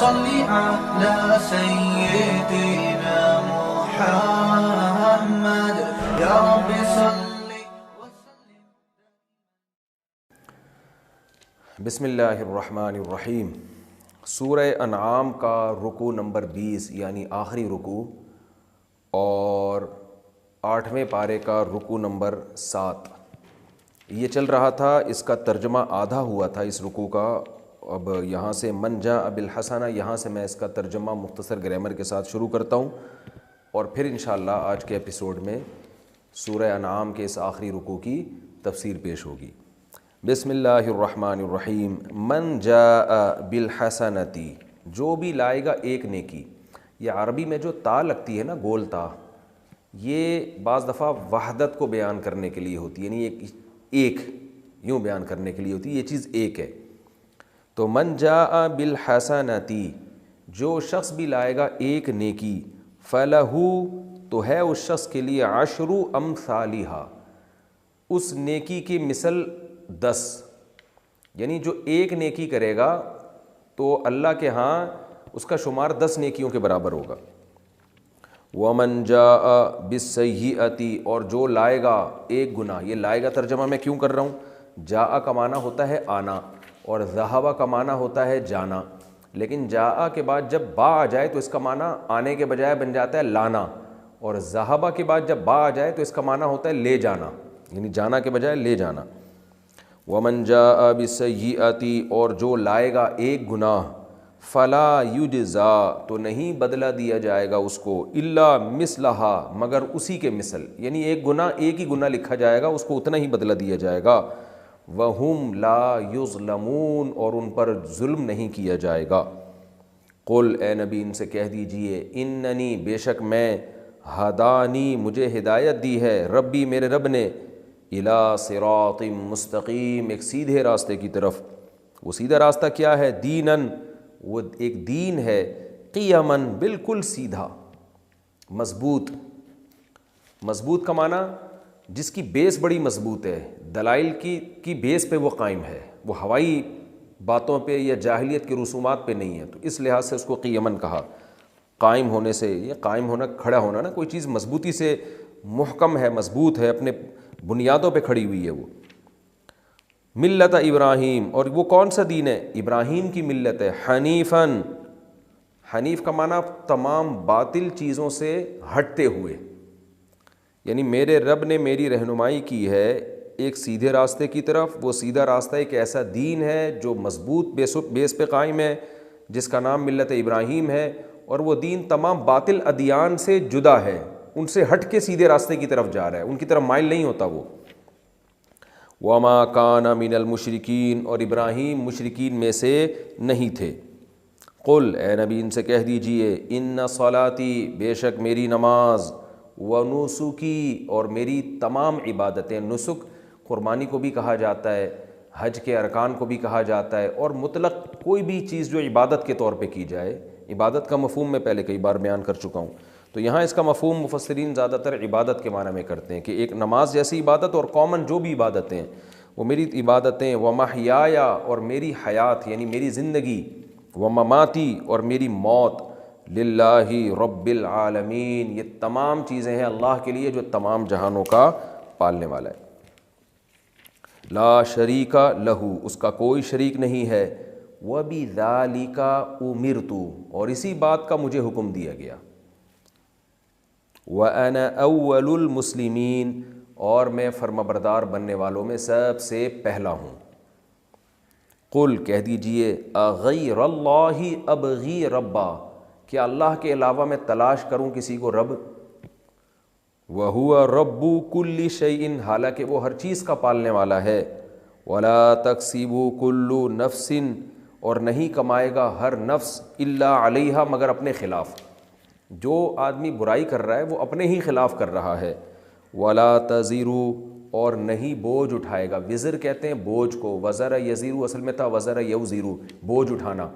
صل على سيدنا محمد يا رب صل وسلم. بسم اللہ الرحمن الرحیم. سورہ انعام کا رکوع نمبر 20 یعنی آخری رکوع اور 8ویں پارے کا رکوع نمبر 7 یہ چل رہا تھا. اس کا ترجمہ آدھا ہوا تھا اس رکوع کا. اب یہاں سے من جاء بالحسنہ یہاں سے میں اس کا ترجمہ مختصر گرامر کے ساتھ شروع کرتا ہوں اور پھر انشاءاللہ آج کے ایپیسوڈ میں سورہ انعام کے اس آخری رکوع کی تفسیر پیش ہوگی. بسم اللہ الرحمن الرحیم. من جاء بالحسنتی جو بھی لائے گا ایک نیکی. یہ عربی میں جو تا لگتی ہے نا گول تا یہ بعض دفعہ وحدت کو بیان کرنے کے لیے ہوتی ہے یعنی ایک یوں بیان کرنے کے لیے ہوتی ہے یہ چیز ایک ہے. تو من جاء بالحسنتی جو شخص بھی لائے گا ایک نیکی فلہ تو ہے اس شخص کے لیے 10 امثالہا اس نیکی کی مثل 10 یعنی جو ایک نیکی کرے گا تو اللہ کے ہاں اس کا شمار 10 نیکیوں کے برابر ہوگا. ومن جاء بالسیئۃ اور جو لائے گا ایک گناہ. یہ لائے گا ترجمہ میں کیوں کر رہا ہوں. جاء کا معنی ہوتا ہے آنا اور ذہب کا معنی ہوتا ہے جانا. لیکن جاء کے بعد جب با آ جائے تو اس کا معنی آنے کے بجائے بن جاتا ہے لانا اور ذہب کے بعد جب با آ جائے تو اس کا معنی ہوتا ہے لے جانا یعنی جانا کے بجائے لے جانا. ومن جاء بالسیئۃ اور جو لائے گا ایک گناہ فلا یجزا تو نہیں بدلہ دیا جائے گا اس کو الا مثلہا مگر اسی کے مثل یعنی ایک گناہ ایک ہی گناہ لکھا جائے گا اس کو اتنا ہی بدلہ دیا جائے گا. وہم لا یظلمون اور ان پر ظلم نہیں کیا جائے گا. قل اے نبی ان سے کہہ دیجئے اننی بے شک میں ہدانی مجھے ہدایت دی ہے ربی میرے رب نے الی صراط مستقیم ایک سیدھے راستے کی طرف. وہ سیدھا راستہ کیا ہے. دینن وہ ایک دین ہے قیمن بالکل سیدھا مضبوط. مضبوط کا معنی جس کی بیس بڑی مضبوط ہے دلائل کی بیس پہ وہ قائم ہے وہ ہوائی باتوں پہ یا جاہلیت کے رسومات پہ نہیں ہے. تو اس لحاظ سے اس کو قیمن کہا. قائم ہونے سے یہ قائم ہونا کھڑا ہونا نا کوئی چیز مضبوطی سے محکم ہے مضبوط ہے اپنے بنیادوں پہ کھڑی ہوئی ہے. وہ ملت ابراہیم اور وہ کون سا دین ہے. ابراہیم کی ملت ہے. حنیفاً حنیف کا معنی تمام باطل چیزوں سے ہٹتے ہوئے یعنی میرے رب نے میری رہنمائی کی ہے ایک سیدھے راستے کی طرف. وہ سیدھا راستہ ایک ایسا دین ہے جو مضبوط بیس پہ قائم ہے جس کا نام ملت ابراہیم ہے اور وہ دین تمام باطل ادیان سے جدا ہے ان سے ہٹ کے سیدھے راستے کی طرف جا رہا ہے ان کی طرف مائل نہیں ہوتا وہ. وما کان من المشرکین اور ابراہیم مشرکین میں سے نہیں تھے. قل اے نبی ان سے کہہ دیجئے ان صلاتی بے شک میری نماز ونسکی اور میری تمام عبادتیں. نسک قربانی کو بھی کہا جاتا ہے حج کے ارکان کو بھی کہا جاتا ہے اور مطلق کوئی بھی چیز جو عبادت کے طور پہ کی جائے. عبادت کا مفہوم میں پہلے کئی بار بیان کر چکا ہوں. تو یہاں اس کا مفہوم مفسرین زیادہ تر عبادت کے معنی میں کرتے ہیں کہ ایک نماز جیسی عبادت اور کامن جو بھی عبادتیں وہ میری عبادتیں. ومحیایا اور میری حیات یعنی میری زندگی. ومماتی اور میری موت. للہ رب العالمین یہ تمام چیزیں ہیں اللہ کے لیے جو تمام جہانوں کا پالنے والا ہے. لا شریک لہ اس کا کوئی شریک نہیں ہے. وبذالک امرت اور اسی بات کا مجھے حکم دیا گیا. وَأَنَا أَوَّلُ الْمُسْلِمِينَ اور میں فرمانبردار بننے والوں میں سب سے پہلا ہوں. قل کہہ دیجئے اغیر اللہ ابغی ربا کیا اللہ کے علاوہ میں تلاش کروں کسی کو رب. وَهُوَ رَبُّ كُلِّ شَيْءٍ حالانکہ وہ ہر چیز کا پالنے والا ہے. وَلَا تَكْسِبُ كُلُّ نَفْسٍ اور نہیں کمائے گا ہر نفس الا علیہا مگر اپنے خلاف. جو آدمی برائی کر رہا ہے وہ اپنے ہی خلاف کر رہا ہے. وَلَا تَزِرُ اور نہیں بوجھ اٹھائے گا. وزر کہتے ہیں بوجھ کو. وزر یزیر اصل میں تھا وزر یوزیر بوجھ اٹھانا.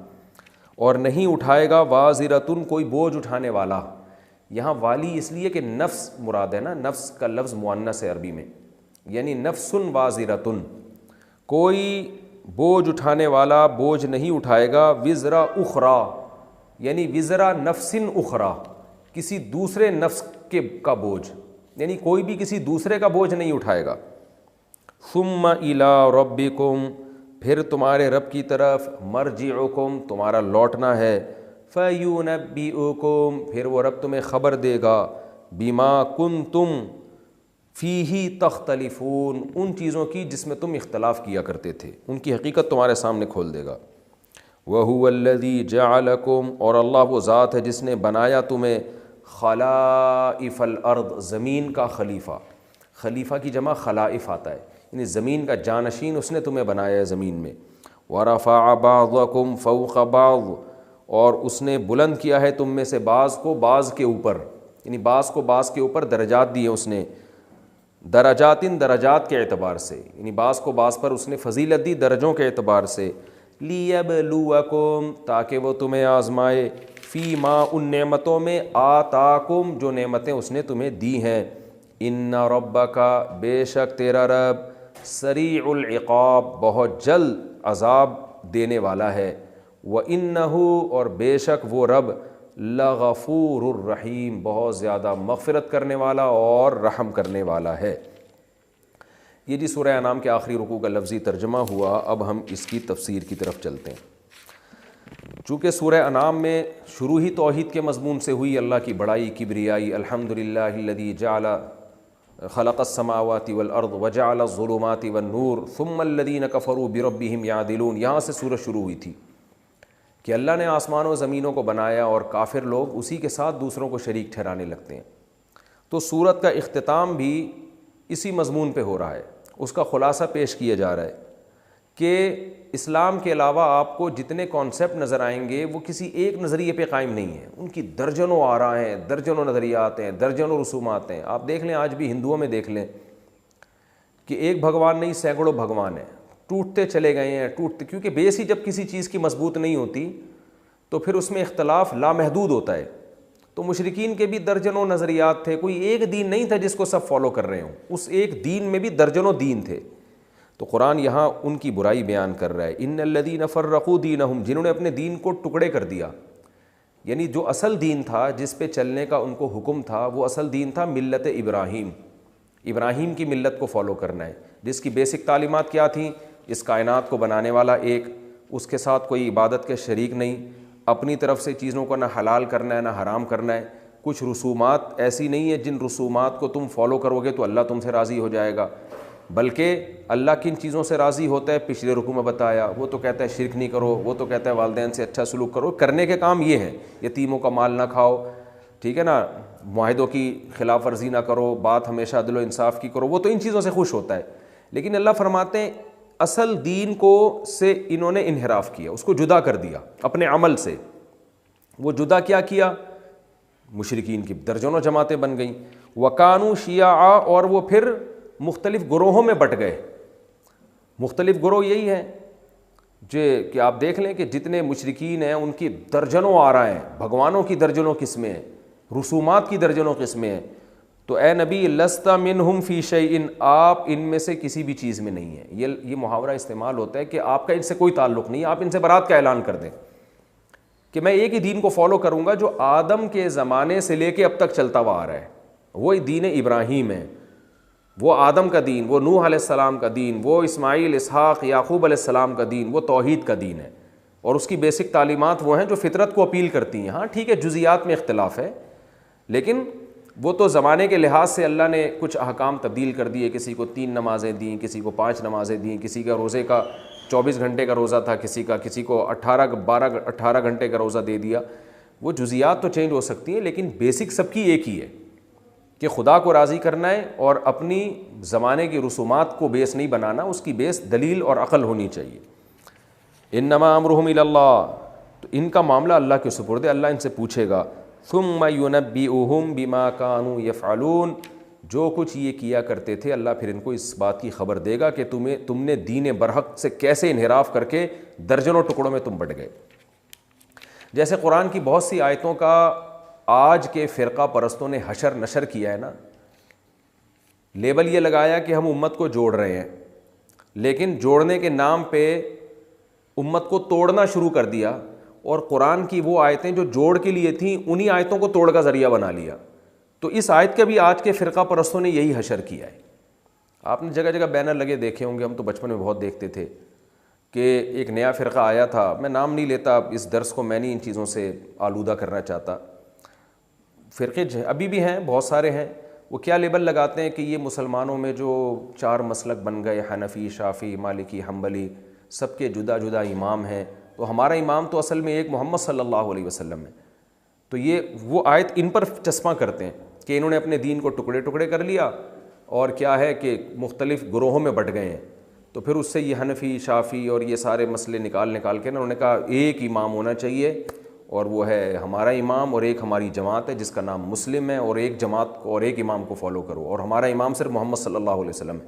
اور نہیں اٹھائے گا وازرتن کوئی بوجھ اٹھانے والا. یہاں والی اس لیے کہ نفس مراد ہے نا. نفس کا لفظ مؤنث ہے عربی میں یعنی نفس وازرتن کوئی بوجھ اٹھانے والا بوجھ نہیں اٹھائے گا. وزر اخرى یعنی وزرا نفس اخرى، کسی دوسرے نفس کا بوجھ، یعنی کوئی بھی کسی دوسرے کا بوجھ نہیں اٹھائے گا. ثم الی ربکم، پھر تمہارے رب کی طرف، مرجعکم، تمہارا لوٹنا ہے، فینبئکم، پھر وہ رب تمہیں خبر دے گا، بما کنتم فیہ تختلفون، ان چیزوں کی جس میں تم اختلاف کیا کرتے تھے، ان کی حقیقت تمہارے سامنے کھول دے گا. وَهُوَ الَّذِي جَعَلَكُمْ، اور اللہ وہ ذات ہے جس نے بنایا تمہیں، خلائف الارض، زمین کا خلیفہ. خلیفہ کی جمع خلائف آتا ہے، یعنی زمین کا جانشین اس نے تمہیں بنایا ہے زمین میں. وَرَفَعَ بَعْضَكُمْ فَوْقَ بَعْضٍ، اور اس نے بلند کیا ہے تم میں سے بعض کو بعض کے اوپر، یعنی بعض کو بعض کے اوپر درجات دیے اس نے، درجات کے اعتبار سے، یعنی بعض کو بعض پر اس نے فضیلت دی درجوں کے اعتبار سے. لیبلوکم، تاکہ وہ تمہیں آزمائے، فی ما، ان نعمتوں میں، آتاکم، جو نعمتیں اس نے تمہیں دی ہیں. ان ربک، بے شک تیرا رب، سریع العقاب، بہت جلد عذاب دینے والا ہے. وَإِنَّهُ، اور بے شک وہ رب، لغفور الرحیم، بہت زیادہ مغفرت کرنے والا اور رحم کرنے والا ہے. یہ جی سورہ انعام کے آخری رکوع کا لفظی ترجمہ ہوا. اب ہم اس کی تفسیر کی طرف چلتے ہیں. چونکہ سورہ انعام میں شروع ہی توحید کے مضمون سے ہوئی، اللہ کی بڑائی، کبریائی، الحمدللہ الذی جعل خلق السماوات والارض وجعل الظلمات والنور ثم الذین کفروا بربہم یعدلون، یہاں سے سورہ شروع ہوئی تھی کہ اللہ نے آسمان و زمینوں کو بنایا اور کافر لوگ اسی کے ساتھ دوسروں کو شریک ٹھہرانے لگتے ہیں. تو سورت کا اختتام بھی اسی مضمون پہ ہو رہا ہے، اس کا خلاصہ پیش کیا جا رہا ہے کہ اسلام کے علاوہ آپ کو جتنے کانسیپٹ نظر آئیں گے وہ کسی ایک نظریے پہ قائم نہیں ہیں، ان کی درجنوں آراء ہیں، درجنوں نظریات ہیں، درجنوں رسومات ہیں. آپ دیکھ لیں آج بھی ہندوؤں میں دیکھ لیں کہ ایک بھگوان نہیں، سینکڑوں بھگوان ہیں، ٹوٹتے چلے گئے ہیں، ٹوٹتے، کیونکہ بیس ہی جب کسی چیز کی مضبوط نہیں ہوتی تو پھر اس میں اختلاف لامحدود ہوتا ہے. تو مشرکین کے بھی درجنوں نظریات تھے، کوئی ایک دین نہیں تھا جس کو سب فالو کر رہے ہوں، اس ایک دین میں بھی درجنوں دین تھے. تو قرآن یہاں ان کی برائی بیان کر رہا ہے. ان الذین فرقوا دینہم، جنہوں نے اپنے دین کو ٹکڑے کر دیا، یعنی جو اصل دین تھا جس پہ چلنے کا ان کو حکم تھا، وہ اصل دین تھا ملت ابراہیم، ابراہیم کی ملت کو فالو کرنا ہے، جس کی بیسک تعلیمات کیا تھیں؟ اس کائنات کو بنانے والا ایک، اس کے ساتھ کوئی عبادت کے شریک نہیں، اپنی طرف سے چیزوں کو نہ حلال کرنا ہے نہ حرام کرنا ہے، کچھ رسومات ایسی نہیں ہے جن رسومات کو تم فالو کرو گے تو اللہ تم سے راضی ہو جائے گا، بلکہ اللہ کن چیزوں سے راضی ہوتا ہے پچھلے رکوع میں بتایا. وہ تو کہتا ہے شرک نہیں کرو، وہ تو کہتا ہے والدین سے اچھا سلوک کرو، کرنے کے کام یہ ہیں، یتیموں کا مال نہ کھاؤ، ٹھیک ہے نا، معاہدوں کی خلاف ورزی نہ کرو، بات ہمیشہ عدل و انصاف کی کرو، وہ تو ان چیزوں سے خوش ہوتا ہے. لیکن اللہ فرماتے ہیں اصل دین کو سے انہوں نے انحراف کیا، اس کو جدا کر دیا اپنے عمل سے. وہ جدا کیا کیا؟ مشرکین کی درجنوں جماعتیں بن گئیں. وَكَانُوا شِيَعًا، اور وہ پھر مختلف گروہوں میں بٹ گئے. مختلف گروہ یہی ہیں جو کہ آپ دیکھ لیں کہ جتنے مشرکین ہیں ان کی درجنوں آراء ہیں، بھگوانوں کی درجنوں قسمیں ہیں، رسومات کی درجنوں قسمیں ہیں. تو اے نبی لست منہم فی شیء، آپ ان میں سے کسی بھی چیز میں نہیں ہیں. یہ محاورہ استعمال ہوتا ہے کہ آپ کا ان سے کوئی تعلق نہیں، آپ ان سے برات کا اعلان کر دیں کہ میں ایک ہی دین کو فالو کروں گا جو آدم کے زمانے سے لے کے اب تک چلتا ہوا آ رہا ہے، وہ دین ابراہیم ہے، وہ آدم کا دین، وہ نوح علیہ السلام کا دین، وہ اسماعیل، اسحاق، یعقوب علیہ السلام کا دین، وہ توحید کا دین ہے. اور اس کی بیسک تعلیمات وہ ہیں جو فطرت کو اپیل کرتی ہیں. ہاں ٹھیک ہے، جزیات میں اختلاف ہے، لیکن وہ تو زمانے کے لحاظ سے اللہ نے کچھ احکام تبدیل کر دیے. کسی کو 3 نمازیں دیں، کسی کو 5 نمازیں دیں، کسی کا روزے کا 24 گھنٹے کا روزہ تھا، کسی کو 18 گھنٹے کا روزہ دے دیا. وہ جزیات تو چینج ہو سکتی ہیں لیکن بیسک سب کی ایک ہی ہے کہ خدا کو راضی کرنا ہے اور اپنی زمانے کی رسومات کو بیس نہیں بنانا، اس کی بیس دلیل اور عقل ہونی چاہیے. انما امرهم الی اللہ، تو ان کا معاملہ اللہ کے سپرد ہے، اللہ ان سے پوچھے گا. ثم ینبئهم بما كانوا يفعلون، جو کچھ یہ کیا کرتے تھے اللہ پھر ان کو اس بات کی خبر دے گا کہ تم نے دین برحق سے کیسے انحراف کر کے درجنوں ٹکڑوں میں تم بٹ گئے. جیسے قرآن کی بہت سی آیتوں کا آج کے فرقہ پرستوں نے حشر نشر کیا ہے نا، لیبل یہ لگایا کہ ہم امت کو جوڑ رہے ہیں، لیکن جوڑنے کے نام پہ امت کو توڑنا شروع کر دیا. اور قرآن کی وہ آیتیں جو جوڑ کے لیے تھیں انہی آیتوں کو توڑ کا ذریعہ بنا لیا. تو اس آیت کا بھی آج کے فرقہ پرستوں نے یہی حشر کیا ہے. آپ نے جگہ جگہ بینر لگے دیکھے ہوں گے, ہم تو بچپن میں بہت دیکھتے تھے کہ ایک نیا فرقہ آیا تھا, میں نام نہیں لیتا, اس درس کو میں نہیں ان چیزوں سے آلودہ کرنا چاہتا. فرقے ابھی بھی ہیں, بہت سارے ہیں. وہ کیا لیبل لگاتے ہیں کہ یہ مسلمانوں میں جو 4 مسلک بن گئے, حنفی, شافعی, مالکی, حنبلی, سب کے جدا جدا امام ہیں, تو ہمارا امام تو اصل میں ایک محمد صلی اللہ علیہ وسلم ہے. تو یہ وہ آیت ان پر چسپاں کرتے ہیں کہ انہوں نے اپنے دین کو ٹکڑے ٹکڑے کر لیا اور کیا ہے کہ مختلف گروہوں میں بٹ گئے ہیں. تو پھر اس سے یہ حنفی, شافعی اور یہ سارے مسئلے نکال کے انہوں نے کہا ایک امام ہونا چاہیے, اور وہ ہے ہمارا امام, اور ایک ہماری جماعت ہے جس کا نام مسلم ہے, اور ایک جماعت کو اور ایک امام کو فالو کرو, اور ہمارا امام صرف محمد صلی اللہ علیہ وسلم ہے.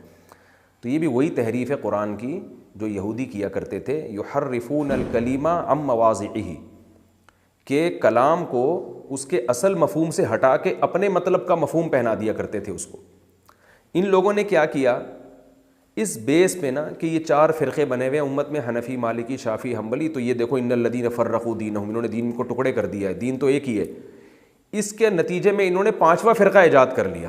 تو یہ بھی وہی تحریف ہے قرآن کی جو یہودی کیا کرتے تھے, یحرفون الکلمہ عن مواضعہ, کہ کلام کو اس کے اصل مفہوم سے ہٹا کے اپنے مطلب کا مفہوم پہنا دیا کرتے تھے اس کو. ان لوگوں نے کیا کیا, اس بیس پہ نا کہ یہ 4 فرقے بنے ہوئے ہیں امت میں, حنفی, مالکی, شافعی, حنبلی, تو یہ دیکھو ان الذین فرقوا دینہم, انہوں نے دین کو ٹکڑے کر دیا ہے, دین تو ایک ہی ہے. اس کے نتیجے میں انہوں نے 5واں فرقہ ایجاد کر لیا,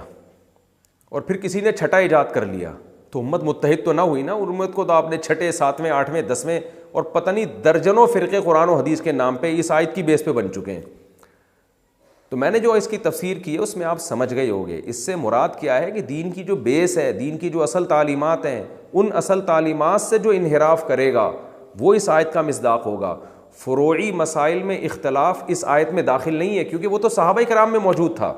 اور پھر کسی نے 6ٹھا ایجاد کر لیا. تو امت متحد تو نہ ہوئی نا, امت کو تو آپ نے 6ٹھے, 7ویں, 8ویں, 10ویں اور پتہ نہیں درجنوں فرقے قرآن و حدیث کے نام پہ اس آیت کی بیس پہ بن چکے ہیں. تو میں نے جو اس کی تفسیر کی ہے اس میں آپ سمجھ گئے ہوگے اس سے مراد کیا ہے کہ دین کی جو بیس ہے, دین کی جو اصل تعلیمات ہیں, ان اصل تعلیمات سے جو انحراف کرے گا وہ اس آیت کا مصداق ہوگا. فروعی مسائل میں اختلاف اس آیت میں داخل نہیں ہے کیونکہ وہ تو صحابہ کرام میں موجود تھا.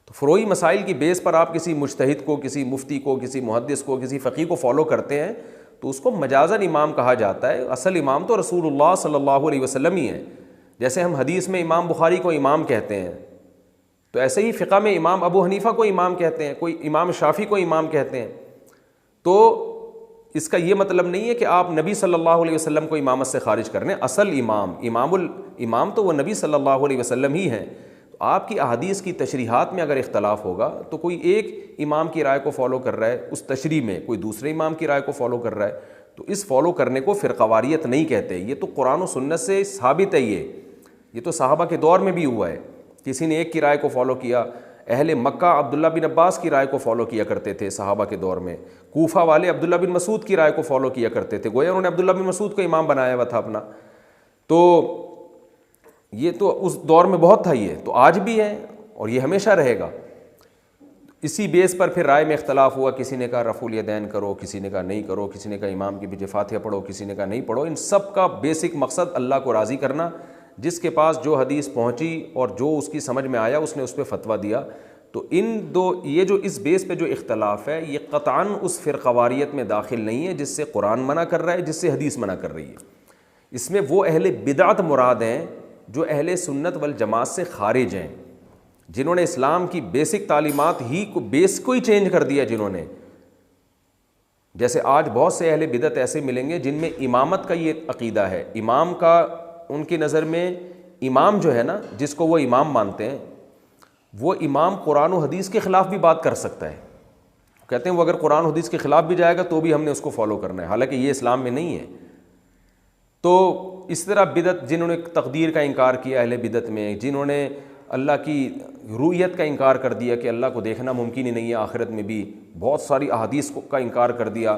تو فروعی مسائل کی بیس پر آپ کسی مجتہد کو, کسی مفتی کو, کسی محدث کو, کسی فقیہ کو فالو کرتے ہیں تو اس کو مجازاً امام کہا جاتا ہے. اصل امام تو رسول اللہ صلی اللہ علیہ وسلم ہی ہیں. جیسے ہم حدیث میں امام بخاری کو امام کہتے ہیں, تو ایسے ہی فقہ میں امام ابو حنیفہ کو امام کہتے ہیں, کوئی امام شافعی کو امام کہتے ہیں. تو اس کا یہ مطلب نہیں ہے کہ آپ نبی صلی اللہ علیہ وسلم کو امامت سے خارج کرنے. اصل امام تو وہ نبی صلی اللہ علیہ وسلم ہی ہیں. تو آپ کی احادیث کی تشریحات میں اگر اختلاف ہوگا تو کوئی ایک امام کی رائے کو فالو کر رہا ہے اس تشریح میں, کوئی دوسرے امام کی رائے کو فالو کر رہا ہے, تو اس فالو کرنے کو فرقواریت نہیں کہتے. یہ تو قرآن و سنت سے ثابت ہے. یہ تو صحابہ کے دور میں بھی ہوا ہے. کسی نے ایک کی رائے کو فالو کیا. اہل مکہ عبداللہ بن عباس کی رائے کو فالو کیا کرتے تھے صحابہ کے دور میں. کوفہ والے عبداللہ بن مسعود کی رائے کو فالو کیا کرتے تھے, گویا انہوں نے عبداللہ بن مسعود کو امام بنایا ہوا تھا اپنا. تو یہ تو اس دور میں بہت تھا, یہ تو آج بھی ہے اور یہ ہمیشہ رہے گا. اسی بیس پر پھر رائے میں اختلاف ہوا. کسی نے کہا رفع الیدین کرو, کسی نے کہا نہیں کرو, کسی نے کہا امام کے پیچھے فاتحہ پڑھو, کسی نے کہا نہیں پڑھو. ان سب کا بیسک مقصد اللہ کو راضی کرنا. جس کے پاس جو حدیث پہنچی اور جو اس کی سمجھ میں آیا اس نے اس پہ فتویٰ دیا. تو یہ جو اس بیس پہ جو اختلاف ہے یہ قطعاً اس فرقواریت میں داخل نہیں ہے جس سے قرآن منع کر رہا ہے, جس سے حدیث منع کر رہی ہے. اس میں وہ اہل بدعت مراد ہیں جو اہل سنت والجماعت سے خارج ہیں, جنہوں نے اسلام کی بیسک تعلیمات بیس کو ہی چینج کر دیا. جنہوں نے, جیسے آج بہت سے اہل بدعت ایسے ملیں گے جن میں امامت کا یہ عقیدہ ہے. امام کا ان کی نظر میں امام جو ہے نا, جس کو وہ امام مانتے ہیں, وہ امام قرآن و حدیث کے خلاف بھی بات کر سکتا ہے. کہتے ہیں وہ اگر قرآن و حدیث کے خلاف بھی جائے گا تو بھی ہم نے اس کو فالو کرنا ہے, حالانکہ یہ اسلام میں نہیں ہے. تو اس طرح بدعت, جنہوں نے تقدیر کا انکار کیا اہل بدعت میں, جنہوں نے اللہ کی رؤیت کا انکار کر دیا کہ اللہ کو دیکھنا ممکن ہی نہیں ہے آخرت میں بھی, بہت ساری احادیث کا انکار کر دیا.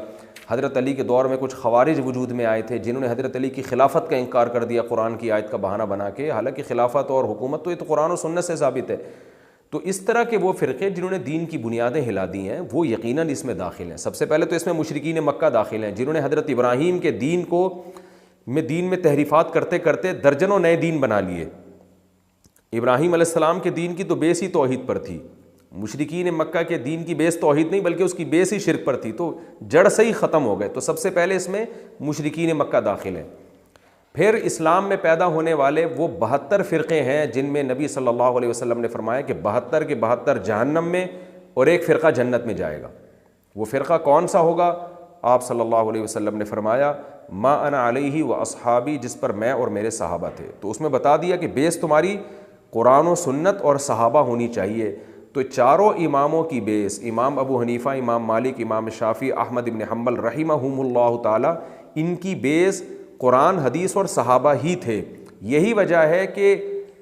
حضرت علی کے دور میں کچھ خوارج وجود میں آئے تھے جنہوں نے حضرت علی کی خلافت کا انکار کر دیا قرآن کی آیت کا بہانہ بنا کے, حالانکہ خلافت اور حکومت تو یہ تو قرآن و سنت سے ثابت ہے. تو اس طرح کے وہ فرقے جنہوں نے دین کی بنیادیں ہلا دی ہیں وہ یقیناً اس میں داخل ہیں. سب سے پہلے تو اس میں مشرکین مکہ داخل ہیں جنہوں نے حضرت ابراہیم کے دین میں تحریفات کرتے کرتے درجنوں نئے دین بنا لیے. ابراہیم علیہ السلام کے دین کی تو بیس ہی توحید پر تھی. مشرکین مکہ کے دین کی بیس توحید نہیں بلکہ اس کی بیس ہی شرک پر تھی, تو جڑ سے ہی ختم ہو گئے. تو سب سے پہلے اس میں مشرکین مکہ داخل ہیں. پھر اسلام میں پیدا ہونے والے وہ 72 فرقے ہیں جن میں نبی صلی اللہ علیہ وسلم نے فرمایا کہ 72 کے 72 جہنم میں اور ایک فرقہ جنت میں جائے گا. وہ فرقہ کون سا ہوگا؟ آپ صلی اللہ علیہ وسلم نے فرمایا ما انا علیہ و اصحابی, جس پر میں اور میرے صحابہ تھے. تو اس میں بتا دیا کہ بیس تمہاری قرآن و سنت اور صحابہ ہونی چاہیے. تو چاروں اماموں کی بیس, امام ابو حنیفہ, امام مالک, امام شافعی, احمد بن حنبل رحمہم اللہ تعالی, ان کی بیس قرآن حدیث اور صحابہ ہی تھے. یہی وجہ ہے کہ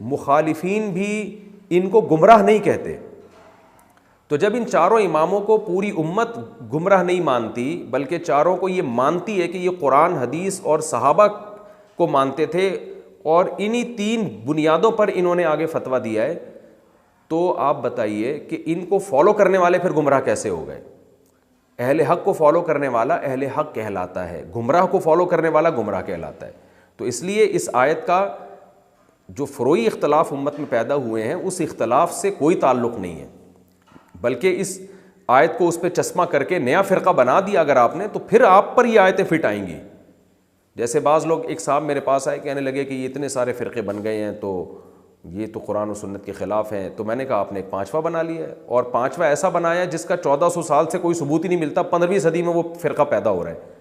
مخالفین بھی ان کو گمراہ نہیں کہتے. تو جب ان چاروں اماموں کو پوری امت گمراہ نہیں مانتی بلکہ چاروں کو یہ مانتی ہے کہ یہ قرآن حدیث اور صحابہ کو مانتے تھے اور انہی 3 بنیادوں پر انہوں نے آگے فتویٰ دیا ہے, تو آپ بتائیے کہ ان کو فالو کرنے والے پھر گمراہ کیسے ہو گئے؟ اہل حق کو فالو کرنے والا اہل حق کہلاتا ہے, گمراہ کو فالو کرنے والا گمراہ کہلاتا ہے. تو اس لیے اس آیت کا جو فروعی اختلاف امت میں پیدا ہوئے ہیں اس اختلاف سے کوئی تعلق نہیں ہے, بلکہ اس آیت کو اس پہ چشمہ کر کے نیا فرقہ بنا دیا اگر آپ نے, تو پھر آپ پر یہ آیتیں فٹ آئیں گی. جیسے بعض لوگ, ایک صاحب میرے پاس آئے کہنے لگے کہ یہ اتنے سارے فرقے بن گئے ہیں تو یہ تو قرآن و سنت کے خلاف ہیں. تو میں نے کہا آپ نے ایک 5واں بنا لیا ہے, اور 5واں ایسا بنایا ہے جس کا 1400 سال سے کوئی ثبوت ہی نہیں ملتا, 15ویں صدی میں وہ فرقہ پیدا ہو رہا ہے.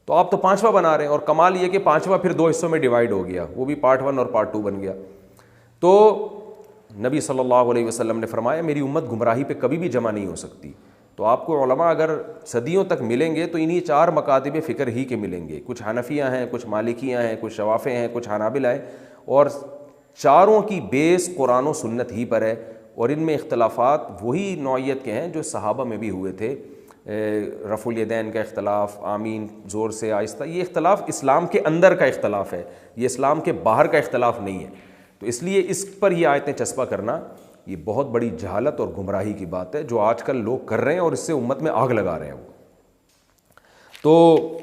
تو آپ تو 5واں بنا رہے ہیں, اور کمال یہ کہ 5واں پھر 2 حصوں میں ڈیوائیڈ ہو گیا, وہ بھی پارٹ 1 اور پارٹ 2 بن گیا. تو نبی صلی اللہ علیہ وسلم نے فرمایا میری امت گمراہی پہ کبھی بھی جمع نہیں ہو سکتی. تو آپ کو علماء اگر صدیوں تک ملیں گے تو انہی 4 مکاتب فکر ہی کے ملیں گے. کچھ حنفیہ ہیں, کچھ مالکیہ ہیں, کچھ شوافع ہیں, کچھ حنابلہ ہیں, اور چاروں کی بیس قرآن و سنت ہی پر ہے. اور ان میں اختلافات وہی نوعیت کے ہیں جو صحابہ میں بھی ہوئے تھے. رفع الیدین کا اختلاف, آمین زور سے آہستہ, یہ اختلاف اسلام کے اندر کا اختلاف ہے, یہ اسلام کے باہر کا اختلاف نہیں ہے. تو اس لیے اس پر یہ آیتیں چسپاں کرنا یہ بہت بڑی جہالت اور گمراہی کی بات ہے جو آج کل لوگ کر رہے ہیں, اور اس سے امت میں آگ لگا رہے ہیں. وہ تو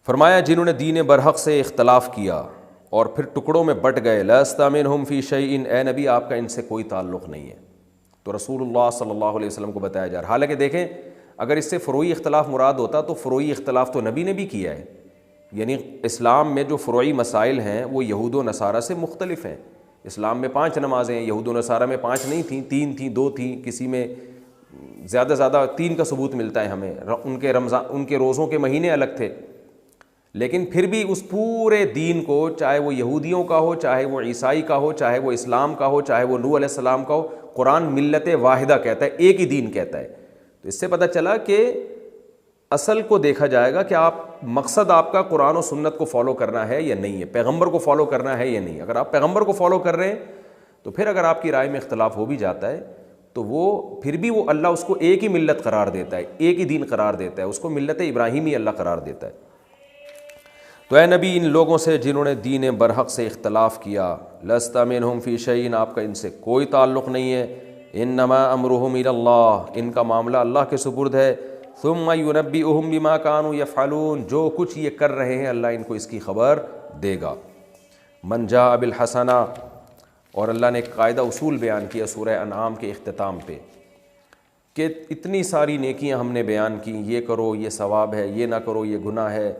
فرمایا جنہوں نے دین برحق سے اختلاف کیا اور پھر ٹکڑوں میں بٹ گئے, لست منہم فی شیء, اے نبی آپ کا ان سے کوئی تعلق نہیں ہے. تو رسول اللہ صلی اللہ علیہ وسلم کو بتایا جا رہا. حالانکہ دیکھیں اگر اس سے فروعی اختلاف مراد ہوتا تو فروعی اختلاف تو نبی نے بھی کیا ہے. یعنی اسلام میں جو فروعی مسائل ہیں وہ یہود و نصارہ سے مختلف ہیں. اسلام میں 5 نمازیں ہیں, یہود و نصارہ میں 5 نہیں تھیں, 3 تھیں, 2 تھیں, کسی میں زیادہ 3 کا ثبوت ملتا ہے ہمیں. ان کے رمضان, ان کے روزوں کے مہینے الگ تھے, لیکن پھر بھی اس پورے دین کو, چاہے وہ یہودیوں کا ہو, چاہے وہ عیسائی کا ہو, چاہے وہ اسلام کا ہو, چاہے وہ نوح علیہ السلام کا ہو, قرآن ملت واحدہ کہتا ہے, ایک ہی دین کہتا ہے. تو اس سے پتہ چلا کہ اصل کو دیکھا جائے گا کہ آپ مقصد آپ کا قرآن و سنت کو فالو کرنا ہے یا نہیں ہے, پیغمبر کو فالو کرنا ہے یا نہیں. اگر آپ پیغمبر کو فالو کر رہے ہیں تو پھر اگر آپ کی رائے میں اختلاف ہو بھی جاتا ہے تو وہ پھر بھی وہ اللہ اس کو ایک ہی ملت قرار دیتا ہے, ایک ہی دین قرار دیتا ہے, اس کو ملت ابراہیمی اللہ قرار دیتا ہے. تو اے نبی ان لوگوں سے جنہوں نے دین برحق سے اختلاف کیا, لست منہم فی شیء, آپ کا ان سے کوئی تعلق نہیں ہے. انما امرہم الی اللہ, ان کا معاملہ اللہ کے سپرد ہے. ثم ینبئہم بما کانوا یفعلون, جو کچھ یہ کر رہے ہیں اللہ ان کو اس کی خبر دے گا. من جاء بالحسنہ, اور اللہ نے ایک قاعدہ اصول بیان کیا سورہ انعام کے اختتام پہ کہ اتنی ساری نیکیاں ہم نے بیان کی, یہ کرو یہ ثواب ہے, یہ نہ کرو یہ گناہ ہے.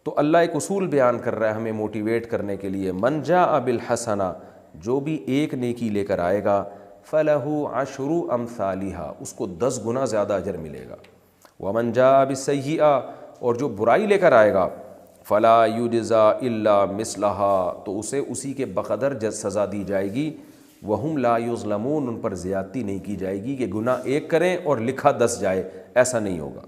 تو اللہ ایک اصول بیان کر رہا ہے ہمیں موٹیویٹ کرنے کے لیے. من جاء بالحسنہ, جو بھی ایک نیکی لے کر آئے گا, فَلَهُ عَشْرُ أَمْثَالِهَا, اس کو 10 گنا زیادہ اجر ملے گا. وَمَنْ جَاءَ بِالسَّيِّئَةِ, اور جو برائی لے کر آئے گا, فَلَا يُجْزَى إِلَّا مِثْلَهَا, تو اسے اسی کے بقدر سزا دی جائے گی. وَهُمْ لَا يُظْلَمُونَ, ان پر زیادتی نہیں کی جائے گی کہ گناہ ایک کریں اور لکھا 10 جائے, ایسا نہیں ہوگا.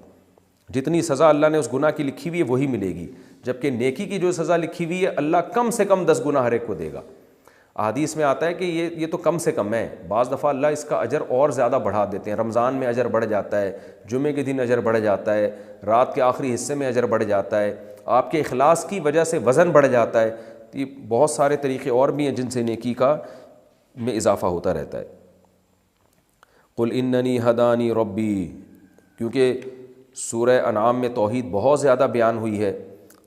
جتنی سزا اللہ نے اس گناہ کی لکھی ہوئی ہے وہی ملے گی, جبکہ نیکی کی جو سزا لکھی ہوئی ہے اللہ کم سے کم 10 گنا ہر ایک کو دے گا. احادیث میں آتا ہے کہ یہ تو کم سے کم ہے, بعض دفعہ اللہ اس کا اجر اور زیادہ بڑھا دیتے ہیں. رمضان میں اجر بڑھ جاتا ہے, جمعے کے دن اجر بڑھ جاتا ہے, رات کے آخری حصے میں اجر بڑھ جاتا ہے, آپ کے اخلاص کی وجہ سے وزن بڑھ جاتا ہے. یہ بہت سارے طریقے اور بھی ہیں جن سے نیکی کا میں اضافہ ہوتا رہتا ہے. قل اننی ہدانی ربی, کیونکہ سورہ انعام میں توحید بہت زیادہ بیان ہوئی ہے,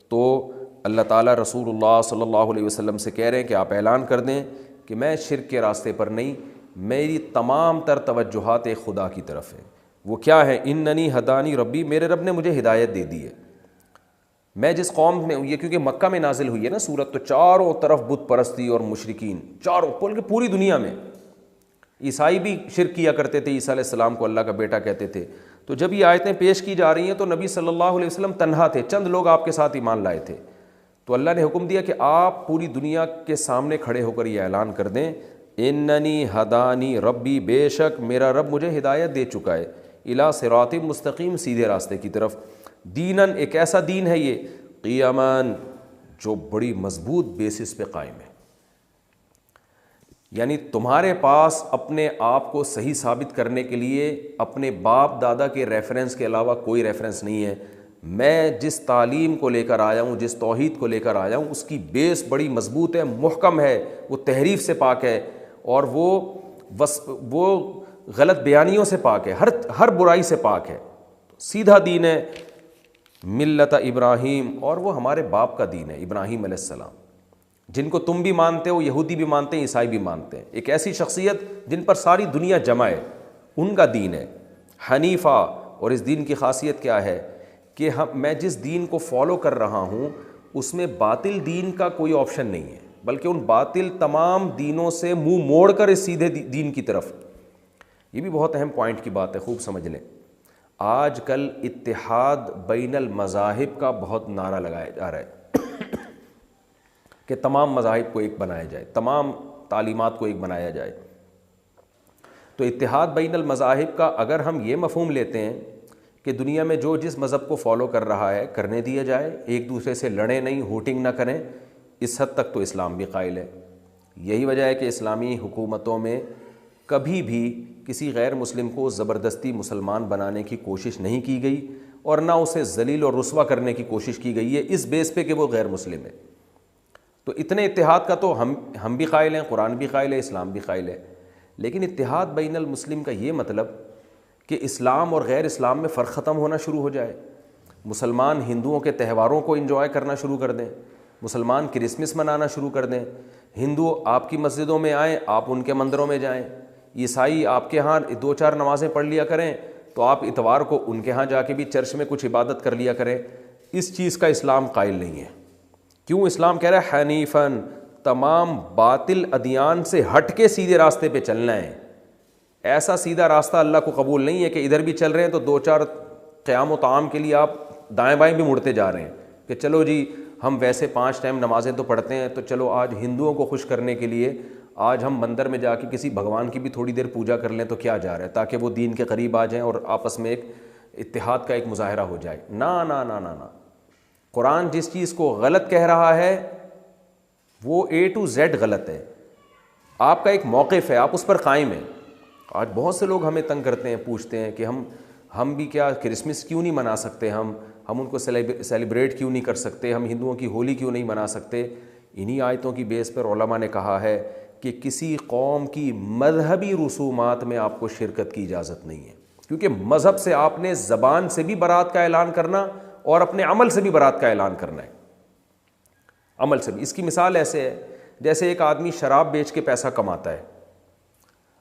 تو اللہ تعالیٰ رسول اللہ صلی اللہ علیہ وسلم سے کہہ رہے ہیں کہ آپ اعلان کر دیں کہ میں شرک کے راستے پر نہیں, میری تمام تر توجہات خدا کی طرف ہے. وہ کیا ہے؟ اننی ہدانی ربی, میرے رب نے مجھے ہدایت دے دی ہے. میں جس قوم میں, یہ کیونکہ مکہ میں نازل ہوئی ہے نا سورت, تو چاروں طرف بت پرستی اور مشرکین, چاروں بلکہ پوری دنیا میں. عیسائی بھی شرک کیا کرتے تھے, عیسیٰ علیہ السلام کو اللہ کا بیٹا کہتے تھے. تو جب یہ آیتیں پیش کی جا رہی ہیں تو نبی صلی اللہ علیہ وسلم تنہا تھے, چند لوگ آپ کے ساتھ ایمان لائے تھے. تو اللہ نے حکم دیا کہ آپ پوری دنیا کے سامنے کھڑے ہو کر یہ اعلان کر دیں, اننی ہدانی ربی, بے شک میرا رب مجھے ہدایت دے چکا ہے, الی صراط مستقیم, سیدھے راستے کی طرف. دینن, ایک ایسا دین ہے یہ, قیاماً، جو بڑی مضبوط بیسس پہ قائم ہے. یعنی تمہارے پاس اپنے آپ کو صحیح ثابت کرنے کے لیے اپنے باپ دادا کے ریفرنس کے علاوہ کوئی ریفرنس نہیں ہے. میں جس تعلیم کو لے کر آیا ہوں، جس توحید کو لے کر آیا ہوں، اس کی بیس بڑی مضبوط ہے، محکم ہے، وہ تحریف سے پاک ہے، اور وہ غلط بیانیوں سے پاک ہے، ہر برائی سے پاک ہے. سیدھا دین ہے، ملت ابراہیم، اور وہ ہمارے باپ کا دین ہے، ابراہیم علیہ السلام، جن کو تم بھی مانتے ہو، یہودی بھی مانتے ہیں، عیسائی بھی مانتے ہیں. ایک ایسی شخصیت جن پر ساری دنیا جمع ہے، ان کا دین ہے حنیفہ. اور اس دین کی خاصیت کیا ہے کہ میں جس دین کو فالو کر رہا ہوں اس میں باطل دین کا کوئی آپشن نہیں ہے، بلکہ ان باطل تمام دینوں سے منہ موڑ کر اس سیدھے دین کی طرف. یہ بھی بہت اہم پوائنٹ کی بات ہے، خوب سمجھ لیں. آج کل اتحاد بین المذاہب کا بہت نعرہ لگایا جا رہا ہے کہ تمام مذاہب کو ایک بنایا جائے، تمام تعلیمات کو ایک بنایا جائے. تو اتحاد بین المذاہب کا اگر ہم یہ مفہوم لیتے ہیں کہ دنیا میں جو جس مذہب کو فالو کر رہا ہے کرنے دیا جائے، ایک دوسرے سے لڑیں نہیں، ہوٹنگ نہ کریں، اس حد تک تو اسلام بھی قائل ہے. یہی وجہ ہے کہ اسلامی حکومتوں میں کبھی بھی کسی غیر مسلم کو زبردستی مسلمان بنانے کی کوشش نہیں کی گئی، اور نہ اسے ذلیل اور رسوا کرنے کی کوشش کی گئی ہے اس بیس پہ کہ وہ غیر مسلم ہے. تو اتنے اتحاد کا تو ہم بھی قائل ہیں، قرآن بھی قائل ہے، اسلام بھی قائل ہے. لیکن اتحاد بین المسلم کا یہ مطلب کہ اسلام اور غیر اسلام میں فرق ختم ہونا شروع ہو جائے. مسلمان ہندوؤں کے تہواروں کو انجوائے کرنا شروع کر دیں، مسلمان کرسمس منانا شروع کر دیں، ہندو آپ کی مسجدوں میں آئیں، آپ ان کے مندروں میں جائیں، عیسائی آپ کے ہاں 2-4 نمازیں پڑھ لیا کریں تو آپ اتوار کو ان کے ہاں جا کے بھی چرچ میں کچھ عبادت کر لیا کریں. اس چیز کا اسلام قائل نہیں ہے. کیوں؟ اسلام کہہ رہا ہے حنیفاً، تمام باطل ادیان سے ہٹ کے سیدھے راستے پہ چلنا ہے. ایسا سیدھا راستہ اللہ کو قبول نہیں ہے کہ ادھر بھی چل رہے ہیں تو 2-4 قیام و طعام کے لیے آپ دائیں بائیں بھی مڑتے جا رہے ہیں کہ چلو جی ہم ویسے 5 ٹائم نمازیں تو پڑھتے ہیں، تو چلو آج ہندوؤں کو خوش کرنے کے لیے آج ہم مندر میں جا کے کسی بھگوان کی بھی تھوڑی دیر پوجا کر لیں تو کیا جا رہا ہے، تاکہ وہ دین کے قریب آ جائیں اور آپس میں ایک اتحاد کا ایک مظاہرہ ہو جائے. نا نا نا نا نا. قرآن جس چیز کو غلط کہہ رہا ہے وہ A to Z غلط ہے. آپ کا ایک موقف ہے، آپ اس پر قائم ہیں. آج بہت سے لوگ ہمیں تنگ کرتے ہیں، پوچھتے ہیں کہ ہم بھی کیا کرسمس کیوں نہیں منا سکتے، ہم ان کو سیلیبریٹ کیوں نہیں کر سکتے، ہم ہندوؤں کی ہولی کیوں نہیں منا سکتے. انہی آیتوں کی بیس پر علماء نے کہا ہے کہ کسی قوم کی مذہبی رسومات میں آپ کو شرکت کی اجازت نہیں ہے، کیونکہ مذہب سے آپ نے زبان سے بھی برات کا اعلان کرنا اور اپنے عمل سے بھی برات کا اعلان کرنا ہے. عمل سے بھی. اس کی مثال ایسے ہے جیسے ایک آدمی شراب بیچ کے پیسہ کماتا ہے.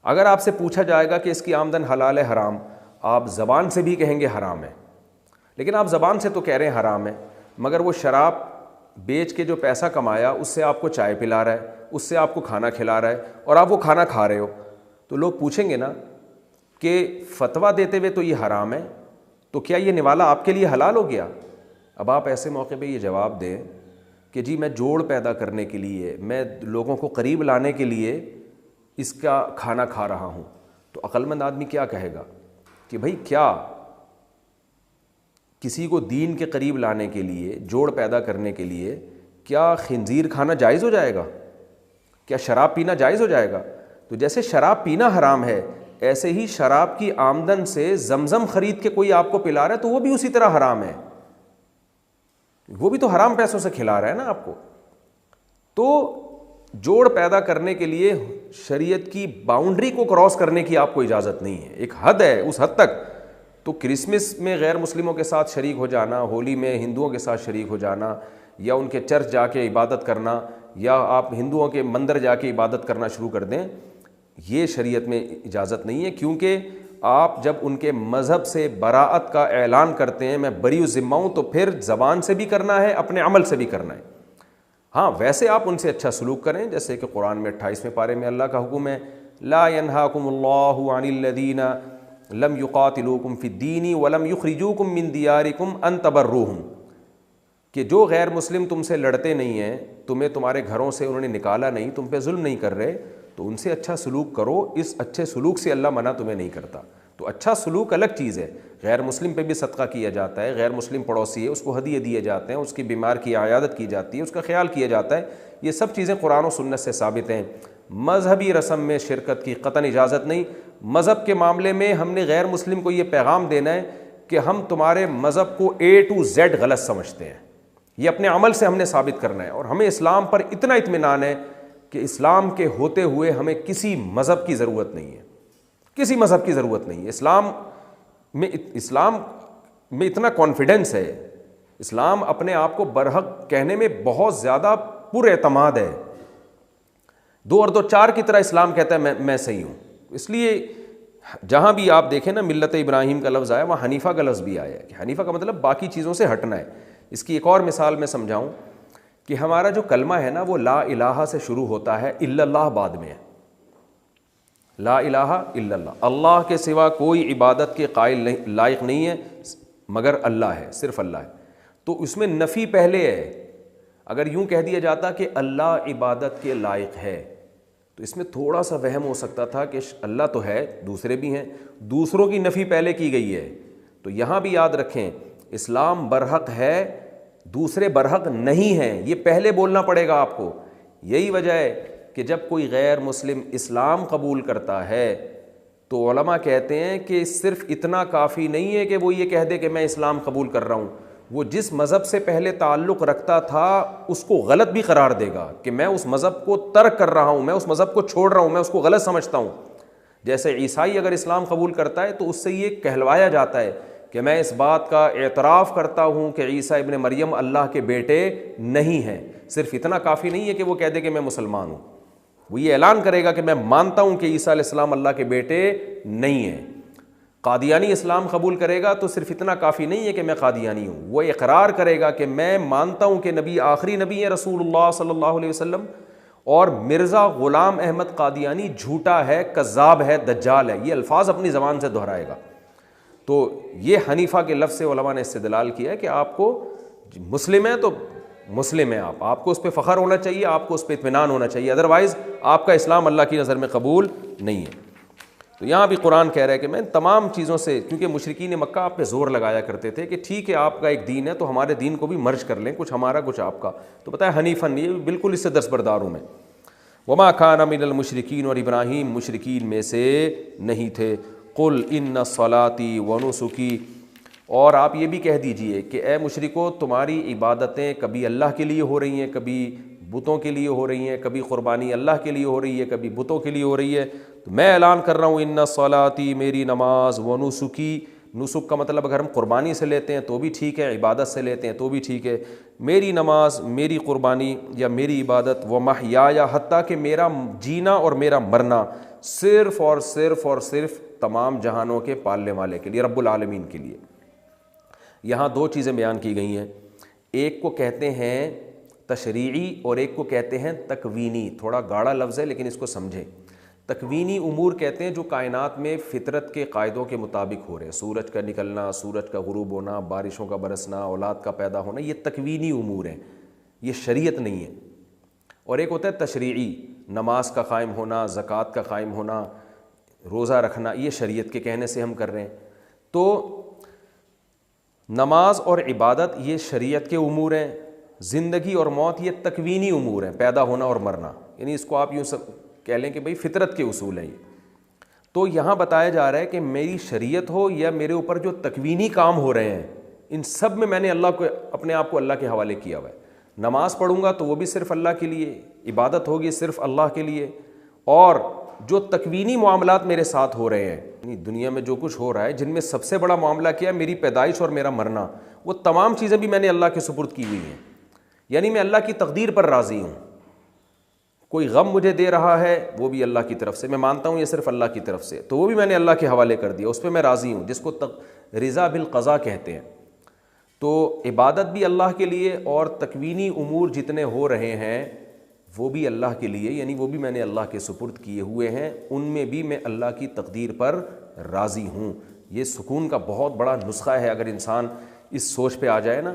اگر آپ سے پوچھا جائے گا کہ اس کی آمدن حلال ہے حرام، آپ زبان سے بھی کہیں گے حرام ہے، لیکن آپ زبان سے تو کہہ رہے ہیں حرام ہے، مگر وہ شراب بیچ کے جو پیسہ کمایا اس سے آپ کو چائے پلا رہا ہے، اس سے آپ کو کھانا کھلا رہا ہے، اور آپ وہ کھانا کھا رہے ہو. تو لوگ پوچھیں گے نا کہ فتویٰ دیتے ہوئے تو یہ حرام ہے، تو کیا یہ نوالا آپ کے لیے حلال ہو گیا؟ اب آپ ایسے موقع پہ یہ جواب دیں کہ جی میں جوڑ پیدا کرنے کے لیے، میں لوگوں کو قریب لانے کے لیے اس کا کھانا کھا رہا ہوں. تو عقل مند آدمی کیا کہے گا کہ بھائی کیا کسی کو دین کے قریب لانے کے لیے، جوڑ پیدا کرنے کے لیے کیا خنزیر کھانا جائز ہو جائے گا؟ کیا شراب پینا جائز ہو جائے گا؟ تو جیسے شراب پینا حرام ہے، ایسے ہی شراب کی آمدن سے زمزم خرید کے کوئی آپ کو پلا رہا ہے تو وہ بھی اسی طرح حرام ہے. وہ بھی تو حرام پیسوں سے کھلا رہا ہے نا آپ کو. تو جوڑ پیدا کرنے کے لیے شریعت کی باؤنڈری کو کراس کرنے کی آپ کو اجازت نہیں ہے. ایک حد ہے، اس حد تک. تو کرسمس میں غیر مسلموں کے ساتھ شریک ہو جانا، ہولی میں ہندوؤں کے ساتھ شریک ہو جانا، یا ان کے چرچ جا کے عبادت کرنا، یا آپ ہندوؤں کے مندر جا کے عبادت کرنا شروع کر دیں، یہ شریعت میں اجازت نہیں ہے. کیونکہ آپ جب ان کے مذہب سے براءت کا اعلان کرتے ہیں، میں بری الذمہ ہوں، تو پھر زبان سے بھی کرنا ہے، اپنے عمل سے بھی کرنا ہے. ہاں ویسے آپ ان سے اچھا سلوک کریں، جیسے کہ قرآن میں 28ویں پارے میں اللہ کا حکم ہے، لا ینہاکم اللہ عن الذین لم یقاتلوکم فی الدین ولم یخرجوکم من دیارکم ان تبروہم، کہ جو غیر مسلم تم سے لڑتے نہیں ہیں، تمہیں تمہارے گھروں سے انہوں نے نکالا نہیں، تم پہ ظلم نہیں کر رہے، تو ان سے اچھا سلوک کرو. اس اچھے سلوک سے اللہ منع تمہیں نہیں کرتا. تو اچھا سلوک الگ چیز ہے، غیر مسلم پہ بھی صدقہ کیا جاتا ہے، غیر مسلم پڑوسی ہے اس کو ہدیے دیے جاتے ہیں، اس کی بیمار کی عیادت کی جاتی ہے، اس کا خیال کیا جاتا ہے، یہ سب چیزیں قرآن و سنت سے ثابت ہیں۔ مذہبی رسم میں شرکت کی قطعاً اجازت نہیں۔ مذہب کے معاملے میں ہم نے غیر مسلم کو یہ پیغام دینا ہے کہ ہم تمہارے مذہب کو A to Z غلط سمجھتے ہیں، یہ اپنے عمل سے ہم نے ثابت کرنا ہے، اور ہمیں اسلام پر اتنا اطمینان ہے کہ اسلام کے ہوتے ہوئے ہمیں کسی مذہب کی ضرورت نہیں ہے، کسی مذہب کی ضرورت نہیں ہے۔ اسلام میں اتنا کانفیڈنس ہے، اسلام اپنے آپ کو برحق کہنے میں بہت زیادہ پر اعتماد ہے، 2 اور 2 4 کی طرح اسلام کہتا ہے میں صحیح ہوں۔ اس لیے جہاں بھی آپ دیکھیں نا ملت ابراہیم کا لفظ آیا وہاں حنیفہ کا لفظ بھی آیا ہے، کہ حنیفہ کا مطلب باقی چیزوں سے ہٹنا ہے۔ اس کی ایک اور مثال میں سمجھاؤں کہ ہمارا جو کلمہ ہے نا وہ لا الہ سے شروع ہوتا ہے، الا اللہ بعد میں ہے، لا الہ الا اللہ، اللہ کے سوا کوئی عبادت کے قائل لائق نہیں ہے مگر اللہ ہے، صرف اللہ ہے۔ تو اس میں نفی پہلے ہے، اگر یوں کہہ دیا جاتا کہ اللہ عبادت کے لائق ہے تو اس میں تھوڑا سا وہم ہو سکتا تھا کہ اللہ تو ہے، دوسرے بھی ہیں، دوسروں کی نفی پہلے کی گئی ہے۔ تو یہاں بھی یاد رکھیں اسلام برحق ہے، دوسرے برحق نہیں ہیں، یہ پہلے بولنا پڑے گا آپ کو۔ یہی وجہ ہے کہ جب کوئی غیر مسلم اسلام قبول کرتا ہے تو علماء کہتے ہیں کہ صرف اتنا کافی نہیں ہے کہ وہ یہ کہہ دے کہ میں اسلام قبول کر رہا ہوں، وہ جس مذہب سے پہلے تعلق رکھتا تھا اس کو غلط بھی قرار دے گا کہ میں اس مذہب کو ترک کر رہا ہوں، میں اس مذہب کو چھوڑ رہا ہوں، میں اس کو غلط سمجھتا ہوں۔ جیسے عیسائی اگر اسلام قبول کرتا ہے تو اس سے یہ کہلوایا جاتا ہے کہ میں اس بات کا اعتراف کرتا ہوں کہ عیسیٰ ابن مریم اللہ کے بیٹے نہیں ہیں۔ صرف اتنا کافی نہیں ہے کہ وہ کہہ دے کہ میں مسلمان ہوں، وہ یہ اعلان کرے گا کہ میں مانتا ہوں کہ عیسیٰ علیہ السلام اللہ کے بیٹے نہیں ہیں۔ قادیانی اسلام قبول کرے گا تو صرف اتنا کافی نہیں ہے کہ میں قادیانی ہوں، وہ اقرار کرے گا کہ میں مانتا ہوں کہ نبی آخری نبی ہے رسول اللہ صلی اللہ علیہ وسلم، اور مرزا غلام احمد قادیانی جھوٹا ہے، کذاب ہے، دجال ہے، یہ الفاظ اپنی زبان سے دہرائے گا۔ تو یہ حنیفہ کے لفظ سے علماء نے استدلال کیا ہے کہ آپ کو مسلم ہے تو مسلم ہے، آپ کو اس پہ فخر ہونا چاہیے، آپ کو اس پہ اطمینان ہونا چاہیے، ادروائز آپ کا اسلام اللہ کی نظر میں قبول نہیں ہے۔ تو یہاں بھی قرآن کہہ رہا ہے کہ میں تمام چیزوں سے، کیونکہ مشرکین مکہ آپ پہ زور لگایا کرتے تھے کہ ٹھیک ہے آپ کا ایک دین ہے تو ہمارے دین کو بھی مرج کر لیں، کچھ ہمارا کچھ آپ کا، تو بتایا حنیفاً، یہ بالکل اس سے دستبردار ہوں میں۔ وما کان من المشرکین، اور ابراہیم مشرکین میں سے نہیں تھے۔ قل ان صلاتی ونسکی، اور آپ یہ بھی کہہ دیجئے کہ اے مشرکو تمہاری عبادتیں کبھی اللہ کے لیے ہو رہی ہیں، کبھی بتوں کے لیے ہو رہی ہیں، کبھی قربانی اللہ کے لیے ہو رہی ہے، کبھی بتوں کے لیے ہو رہی ہے، تو میں اعلان کر رہا ہوں ان صلاتی، میری نماز، ونسکی، نسک کا مطلب اگر ہم قربانی سے لیتے ہیں تو بھی ٹھیک ہے، عبادت سے لیتے ہیں تو بھی ٹھیک ہے، میری نماز، میری قربانی یا میری عبادت، ومحیایا، حتیٰ کہ میرا جینا اور میرا مرنا صرف اور صرف اور صرف تمام جہانوں کے پالنے والے کے لیے، رب العالمین کے لیے۔ یہاں 2 چیزیں بیان کی گئی ہیں، ایک کو کہتے ہیں تشریعی اور ایک کو کہتے ہیں تکوینی، تھوڑا گاڑا لفظ ہے لیکن اس کو سمجھیں۔ تکوینی امور کہتے ہیں جو کائنات میں فطرت کے قاعدوں کے مطابق ہو رہے ہیں، سورج کا نکلنا، سورج کا غروب ہونا، بارشوں کا برسنا، اولاد کا پیدا ہونا، یہ تکوینی امور ہیں، یہ شریعت نہیں ہے۔ اور ایک ہوتا ہے تشریعی، نماز کا قائم ہونا، زکوٰۃ کا قائم ہونا، روزہ رکھنا، یہ شریعت کے کہنے سے ہم کر رہے ہیں۔ تو نماز اور عبادت یہ شریعت کے امور ہیں، زندگی اور موت یہ تکوینی امور ہیں، پیدا ہونا اور مرنا، یعنی اس کو آپ یوں کہہ لیں کہ بھئی فطرت کے اصول ہیں یہ۔ تو یہاں بتایا جا رہا ہے کہ میری شریعت ہو یا میرے اوپر جو تکوینی کام ہو رہے ہیں، ان سب میں نے اللہ کو، اپنے آپ کو اللہ کے حوالے کیا ہوا ہے۔ نماز پڑھوں گا تو وہ بھی صرف اللہ کے لیے، عبادت ہوگی صرف اللہ کے لیے، اور جو تکوینی معاملات میرے ساتھ ہو رہے ہیں، یعنی دنیا میں جو کچھ ہو رہا ہے، جن میں سب سے بڑا معاملہ کیا ہے، میری پیدائش اور میرا مرنا، وہ تمام چیزیں بھی میں نے اللہ کے سپرد کی ہوئی ہیں، یعنی میں اللہ کی تقدیر پر راضی ہوں۔ کوئی غم مجھے دے رہا ہے وہ بھی اللہ کی طرف سے، میں مانتا ہوں یہ صرف اللہ کی طرف سے، تو وہ بھی میں نے اللہ کے حوالے کر دیا، اس پہ میں راضی ہوں، جس کو رضا بالقضاء کہتے ہیں۔ تو عبادت بھی اللہ کے لیے، اور تکوینی امور جتنے ہو رہے ہیں وہ بھی اللہ کے لیے، یعنی وہ بھی میں نے اللہ کے سپرد کیے ہوئے ہیں، ان میں بھی میں اللہ کی تقدیر پر راضی ہوں۔ یہ سکون کا بہت بڑا نسخہ ہے، اگر انسان اس سوچ پہ آ جائے نا،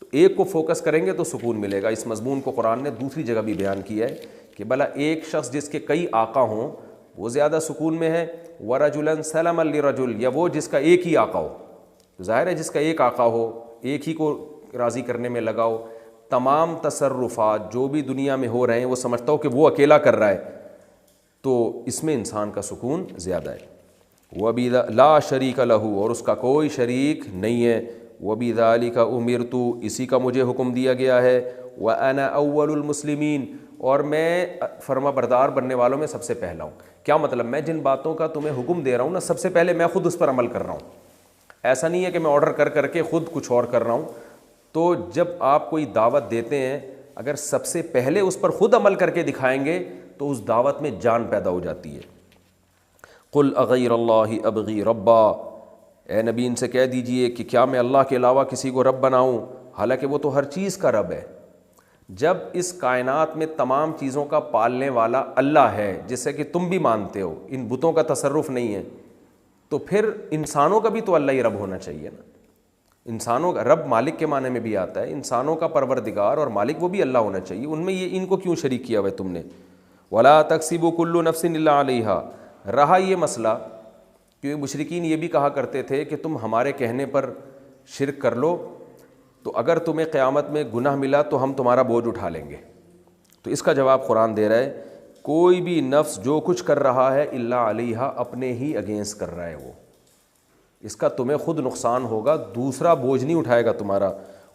تو ایک کو فوکس کریں گے تو سکون ملے گا۔ اس مضمون کو قرآن نے دوسری جگہ بھی بیان کیا ہے کہ بھلا ایک شخص جس کے کئی آقا ہوں وہ زیادہ سکون میں ہے. وَرَجُلًا سَلَمًا لِرَجُلٍ، یا وہ جس کا ایک ہی آقا ہو. ظاہر ہے جس کا ایک آقا ہو، ایک ہی کو راضی کرنے میں لگا ہو، تمام تصرفات جو بھی دنیا میں ہو رہے ہیں وہ سمجھتا ہو کہ وہ اکیلا کر رہا ہے، تو اس میں انسان کا سکون زیادہ ہے. وَبِلَا شَرِيكَ لَهُ، اور اس کا کوئی شریک نہیں ہے. وَبِذَلِكَ أُمِرْتُ، اسی کا مجھے حکم دیا گیا ہے. وَأَنَا أَوَّلُ الْمُسْلِمِينَ، اور میں فرما بردار بننے والوں میں سب سے پہلا ہوں. کیا مطلب؟ میں جن باتوں کا تمہیں حکم دے رہا ہوں نا، سب سے پہلے میں خود اس پر عمل کر رہا ہوں. ایسا نہیں ہے کہ میں آرڈر کر کے خود کچھ اور کر رہا ہوں. تو جب آپ کوئی دعوت دیتے ہیں، اگر سب سے پہلے اس پر خود عمل کر کے دکھائیں گے تو اس دعوت میں جان پیدا ہو جاتی ہے. قُلْ أَغَيْرَ اللَّهِ أَبْغِي رَبًّا، اے نبی ان سے کہہ دیجئے کہ کیا میں اللہ کے علاوہ کسی کو رب بناؤں، حالانکہ وہ تو ہر چیز کا رب ہے. جب اس کائنات میں تمام چیزوں کا پالنے والا اللہ ہے، جسے کہ تم بھی مانتے ہو، ان بتوں کا تصرف نہیں ہے، تو پھر انسانوں کا بھی تو اللہ ہی رب ہونا چاہیے نا. انسانوں کا رب مالک کے معنی میں بھی آتا ہے، انسانوں کا پروردگار اور مالک وہ بھی اللہ ہونا چاہیے. ان میں یہ ان کو کیوں شریک کیا ہوا ہے تم نے؟ وَلَا تَكْسِبُ كُلُّ نَفْسٍ إِلَّا عَلَيْهَا. رہا یہ مسئلہ، کیونکہ مشرکین یہ بھی کہا کرتے تھے کہ تم ہمارے کہنے پر شرک کر لو تو اگر تمہیں قیامت میں گناہ ملا تو ہم تمہارا بوجھ اٹھا لیں گے. تو اس کا جواب قرآن دے رہا ہے، کوئی بھی نفس جو کچھ کر رہا ہے الا علیہا، اپنے ہی اگینسٹ کر رہا ہے وہ. اس کا تمہیں خود نقصان ہوگا، دوسرا بوجھ نہیں اٹھائے گا تمہارا.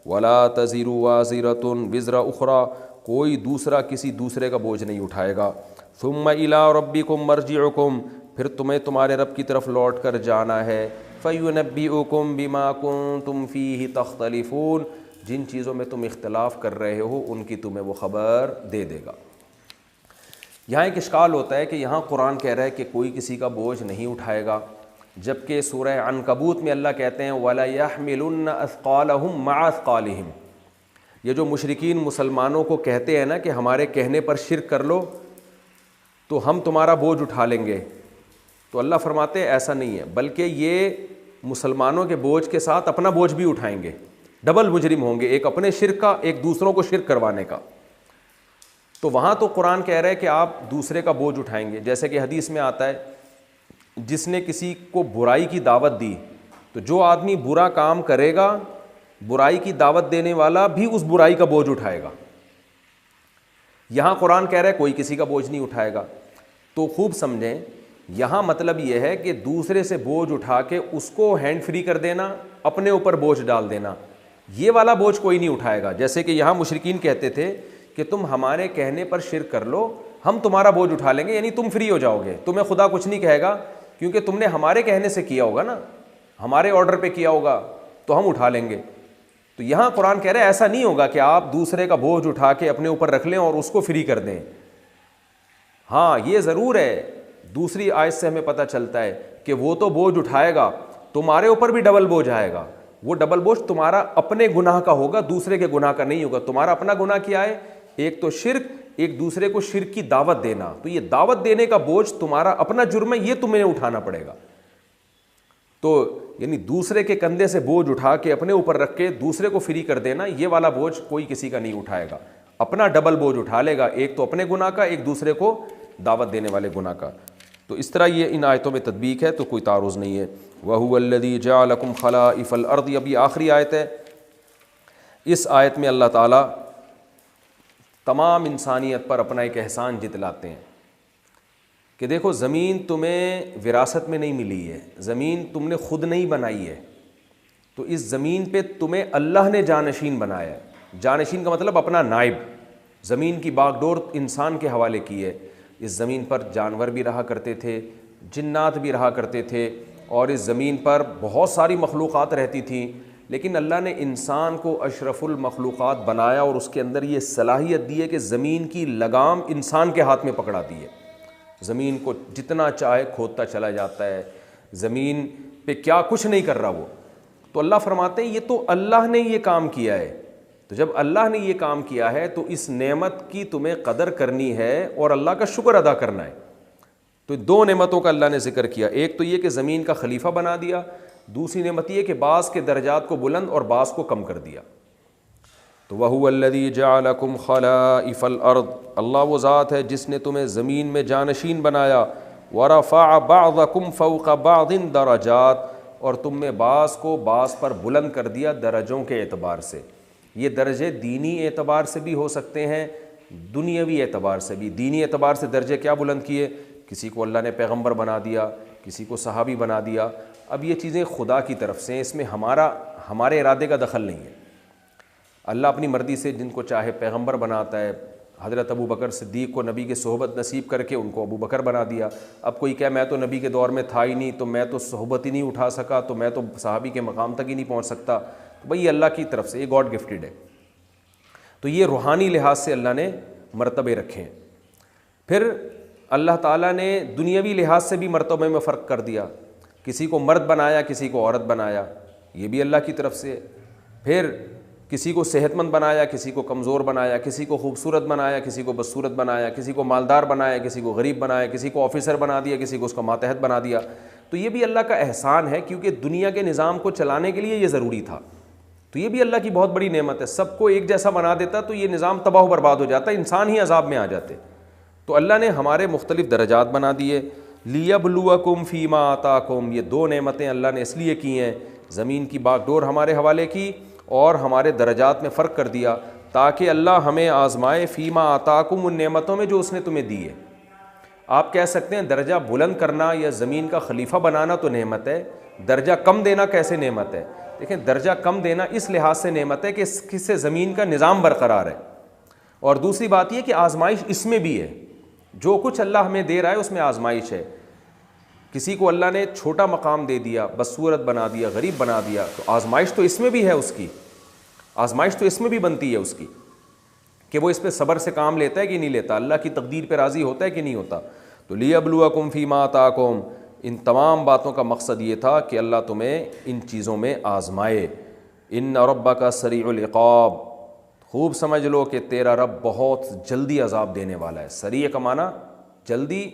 ولا تزر وازرۃ وزر اخرى، کوئی دوسرا کسی دوسرے کا بوجھ نہیں اٹھائے گا. ثم الی ربکم مرجعکم، پھر تمہیں تمہارے رب کی طرف لوٹ کر جانا ہے. فینبئکم بما کنتم فیہ تختلفون، جن چیزوں میں تم اختلاف کر رہے ہو ان کی تمہیں وہ خبر دے دے گا. یہاں ایک اشکال ہوتا ہے کہ یہاں قرآن کہہ رہا ہے کہ کوئی کسی کا بوجھ نہیں اٹھائے گا، جبکہ سورہ عنکبوت میں اللہ کہتے ہیں وَلَيَحْمِلُنَّ أَثْقَالَهُمْ مَعَ أَثْقَالِهِمْ. یہ جو مشرکین مسلمانوں کو کہتے ہیں نا کہ ہمارے کہنے پر شرک کر لو تو ہم تمہارا بوجھ اٹھا لیں گے، تو اللہ فرماتے ہیں ایسا نہیں ہے، بلکہ یہ مسلمانوں کے بوجھ کے ساتھ اپنا بوجھ بھی اٹھائیں گے. ڈبل مجرم ہوں گے، ایک اپنے شرک کا، ایک دوسروں کو شرک کروانے کا. تو وہاں تو قرآن کہہ رہا ہے کہ آپ دوسرے کا بوجھ اٹھائیں گے. جیسے کہ حدیث میں آتا ہے جس نے کسی کو برائی کی دعوت دی، تو جو آدمی برا کام کرے گا برائی کی دعوت دینے والا بھی اس برائی کا بوجھ اٹھائے گا. یہاں قرآن کہہ رہا ہے کوئی کسی کا بوجھ نہیں اٹھائے گا. تو خوب سمجھیں، یہاں مطلب یہ ہے کہ دوسرے سے بوجھ اٹھا کے اس کو ہینڈ فری کر دینا، اپنے اوپر بوجھ ڈال دینا، یہ والا بوجھ کوئی نہیں اٹھائے گا. جیسے کہ یہاں مشرکین کہتے تھے کہ تم ہمارے کہنے پر شرک کر لو، ہم تمہارا بوجھ اٹھا لیں گے، یعنی تم فری ہو جاؤ گے، تمہیں خدا کچھ نہیں کہے گا کیونکہ تم نے ہمارے کہنے سے کیا ہوگا نا، ہمارے آرڈر پہ کیا ہوگا تو ہم اٹھا لیں گے. تو یہاں قرآن کہہ رہا ہے ایسا نہیں ہوگا کہ آپ دوسرے کا بوجھ اٹھا کے اپنے اوپر رکھ لیں اور اس کو فری کر دیں. ہاں یہ ضرور ہے، دوسری آیت سے ہمیں پتہ چلتا ہے کہ وہ تو بوجھ اٹھائے گا، تمہارے اوپر بھی ڈبل بوجھ آئے گا. وہ ڈبل بوجھ تمہارا اپنے گناہ کا ہوگا، دوسرے کے گناہ کا نہیں ہوگا. تمہارا اپنا گناہ کیا ہے؟ ایک تو شرک، ایک دوسرے کو شرک کی دعوت دینا. تو یہ دعوت دینے کا بوجھ تمہارا اپنا جرم ہے، یہ تمہیں اٹھانا پڑے گا. تو یعنی دوسرے کے کندھے سے بوجھ اٹھا کے اپنے اوپر رکھ کے دوسرے کو فری کر دینا، یہ والا بوجھ کوئی کسی کا نہیں اٹھائے گا. اپنا ڈبل بوجھ اٹھا لے گا، ایک تو اپنے گناہ کا، ایک دوسرے کو دعوت دینے والے گناہ کا. تو اس طرح یہ ان آیتوں میں تطبیق ہے، تو کوئی تعارض نہیں ہے. وَهُوَ الَّذِي جَعَلَكُمْ خَلَائِفَ الْأَرْضِ، ابھی آخری آیت ہے. اس آیت میں اللہ تعالیٰ تمام انسانیت پر اپنا ایک احسان جتلاتے ہیں کہ دیکھو زمین تمہیں وراثت میں نہیں ملی ہے، زمین تم نے خود نہیں بنائی ہے، تو اس زمین پہ تمہیں اللہ نے جانشین بنایا ہے. جانشین کا مطلب اپنا نائب. زمین کی باغ ڈور انسان کے حوالے کی ہے. اس زمین پر جانور بھی رہا کرتے تھے، جنات بھی رہا کرتے تھے، اور اس زمین پر بہت ساری مخلوقات رہتی تھیں، لیکن اللہ نے انسان کو اشرف المخلوقات بنایا اور اس کے اندر یہ صلاحیت دی ہے کہ زمین کی لگام انسان کے ہاتھ میں پکڑا دی ہے. زمین کو جتنا چاہے کھودتا چلا جاتا ہے، زمین پہ کیا کچھ نہیں کر رہا وہ. تو اللہ فرماتے ہیں یہ تو اللہ نے یہ کام کیا ہے. تو جب اللہ نے یہ کام کیا ہے تو اس نعمت کی تمہیں قدر کرنی ہے اور اللہ کا شکر ادا کرنا ہے. تو دو نعمتوں کا اللہ نے ذکر کیا، ایک تو یہ کہ زمین کا خلیفہ بنا دیا، دوسری نعمت یہ کہ بعض کے درجات کو بلند اور بعض کو کم کر دیا. تو وَهُوَ الَّذِي جَعَلَكُمْ خَلَائِفَ الْأَرْضِ، اللہ وہ ذات ہے جس نے تمہیں زمین میں جانشین بنایا. ورفع بعضکم فوق بعض درجات، اور تم میں بعض کو بعض پر بلند کر دیا درجوں کے اعتبار سے۔ یہ درجے دینی اعتبار سے بھی ہو سکتے ہیں، دنیاوی اعتبار سے بھی۔ دینی اعتبار سے درجے کیا بلند کیے؟ کسی کو اللہ نے پیغمبر بنا دیا، کسی کو صحابی بنا دیا۔ اب یہ چیزیں خدا کی طرف سے ہیں، اس میں ہمارے ارادے کا دخل نہیں ہے۔ اللہ اپنی مرضی سے جن کو چاہے پیغمبر بناتا ہے۔ حضرت ابو بکر صدیق کو نبی کی صحبت نصیب کر کے ان کو ابو بکر بنا دیا۔ اب کوئی کہے میں تو نبی کے دور میں تھا ہی نہیں، تو میں تو صحبت ہی نہیں اٹھا سکا، تو میں تو صحابی کے مقام تک ہی نہیں پہنچ سکتا، تو بھئی یہ اللہ کی طرف سے، یہ گاڈ گفٹڈ ہے۔ تو یہ روحانی لحاظ سے اللہ نے مرتبے رکھے ہیں۔ پھر اللہ تعالیٰ نے دنیاوی لحاظ سے بھی مرتبے میں فرق کر دیا، کسی کو مرد بنایا، کسی کو عورت بنایا، یہ بھی اللہ کی طرف سے۔ پھر کسی کو صحت مند بنایا، کسی کو کمزور بنایا، کسی کو خوبصورت بنایا، کسی کو بدصورت بنایا، کسی کو مالدار بنایا، کسی کو غریب بنایا، کسی کو آفیسر بنا دیا، کسی کو اس کا ماتحت بنا دیا۔ تو یہ بھی اللہ کا احسان ہے، کیونکہ دنیا کے نظام کو چلانے کے لیے یہ ضروری تھا۔ تو یہ بھی اللہ کی بہت بڑی نعمت ہے۔ سب کو ایک جیسا بنا دیتا تو یہ نظام تباہ و برباد ہو جاتا، انسان ہی عذاب میں آ جاتے۔ تو اللہ نے ہمارے مختلف درجات بنا دیے۔ لیبلوکم فیما آتاکم، یہ دو نعمتیں اللہ نے اس لیے کی ہیں، زمین کی باغ ڈور ہمارے حوالے کی اور ہمارے درجات میں فرق کر دیا، تاکہ اللہ ہمیں آزمائے فیما آتاکم، ان نعمتوں میں جو اس نے تمہیں دی ہے۔ آپ کہہ سکتے ہیں درجہ بلند کرنا یا زمین کا خلیفہ بنانا تو نعمت ہے، درجہ کم دینا کیسے نعمت ہے؟ دیکھیں، درجہ کم دینا اس لحاظ سے نعمت ہے کہ اس سے زمین کا نظام برقرار ہے، اور دوسری بات یہ کہ آزمائش اس میں بھی ہے۔ جو کچھ اللہ ہمیں دے رہا ہے اس میں آزمائش ہے۔ کسی کو اللہ نے چھوٹا مقام دے دیا، بدصورت بنا دیا، غریب بنا دیا، تو آزمائش تو اس میں بھی ہے، اس کی آزمائش تو اس میں بھی بنتی ہے اس کی، کہ وہ اس پہ صبر سے کام لیتا ہے کہ نہیں لیتا، اللہ کی تقدیر پہ راضی ہوتا ہے کہ نہیں ہوتا۔ تو لیبلوکم فیما آتاکم، ان تمام باتوں کا مقصد یہ تھا کہ اللہ تمہیں ان چیزوں میں آزمائے۔ ان ربک سریع العقاب، خوب سمجھ لو کہ تیرا رب بہت جلدی عذاب دینے والا ہے۔ سریع کا معنی جلدی،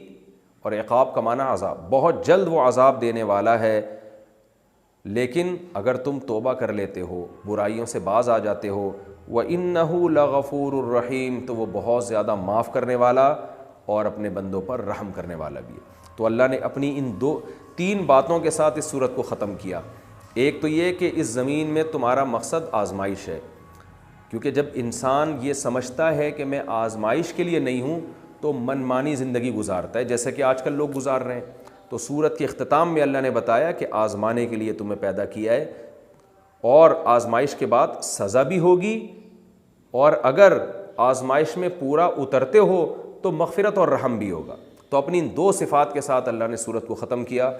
اور عقاب کا معنی عذاب، بہت جلد وہ عذاب دینے والا ہے۔ لیکن اگر تم توبہ کر لیتے ہو، برائیوں سے باز آ جاتے ہو، وَإِنَّهُ لَغَفُورٌ الرحیم، تو وہ بہت زیادہ معاف کرنے والا اور اپنے بندوں پر رحم کرنے والا بھی ہے۔ تو اللہ نے اپنی ان تین باتوں کے ساتھ اس صورت کو ختم کیا۔ ایک تو یہ کہ اس زمین میں تمہارا مقصد آزمائش ہے، کیونکہ جب انسان یہ سمجھتا ہے کہ میں آزمائش کے لیے نہیں ہوں تو من مانی زندگی گزارتا ہے، جیسے کہ آج کل لوگ گزار رہے ہیں۔ تو سورت کے اختتام میں اللہ نے بتایا کہ آزمانے کے لیے تمہیں پیدا کیا ہے، اور آزمائش کے بعد سزا بھی ہوگی، اور اگر آزمائش میں پورا اترتے ہو تو مغفرت اور رحم بھی ہوگا۔ تو اپنی ان دو صفات کے ساتھ اللہ نے سورت کو ختم کیا،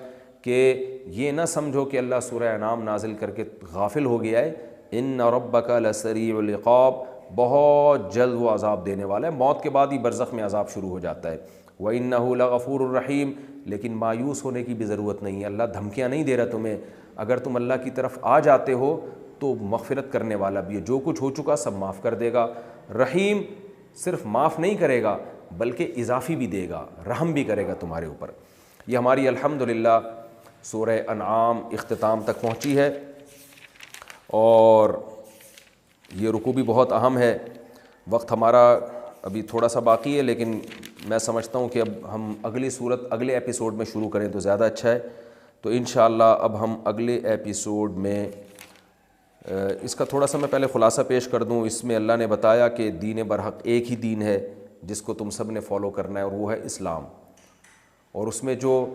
کہ یہ نہ سمجھو کہ اللہ سورہ انعام نازل کر کے غافل ہو گیا ہے۔ ان ربک لسریع العقاب، بہت جلد وہ عذاب دینے والا ہے، موت کے بعد ہی برزخ میں عذاب شروع ہو جاتا ہے۔ وَإِنَّهُ لَغَفُورٌ الرحیم، لیکن مایوس ہونے کی بھی ضرورت نہیں ہے، اللہ دھمکیاں نہیں دے رہا تمہیں۔ اگر تم اللہ کی طرف آ جاتے ہو تو مغفرت کرنے والا بھی ہے، جو کچھ ہو چکا سب معاف کر دے گا۔ رحیم صرف معاف نہیں کرے گا بلکہ اضافی بھی دے گا، رحم بھی کرے گا تمہارے اوپر۔ یہ ہماری الحمدللہ سورہ انعام اختتام تک پہنچی ہے، اور یہ رکوع بھی بہت اہم ہے۔ وقت ہمارا ابھی تھوڑا سا باقی ہے، لیکن میں سمجھتا ہوں کہ اب ہم اگلی صورت اگلے ایپیسوڈ میں شروع کریں تو زیادہ اچھا ہے۔ تو انشاءاللہ اب ہم اگلے ایپیسوڈ میں اس کا تھوڑا سا میں پہلے خلاصہ پیش کر دوں۔ اس میں اللہ نے بتایا کہ دین برحق ایک ہی دین ہے جس کو تم سب نے فالو کرنا ہے، اور وہ ہے اسلام۔ اور اس میں جو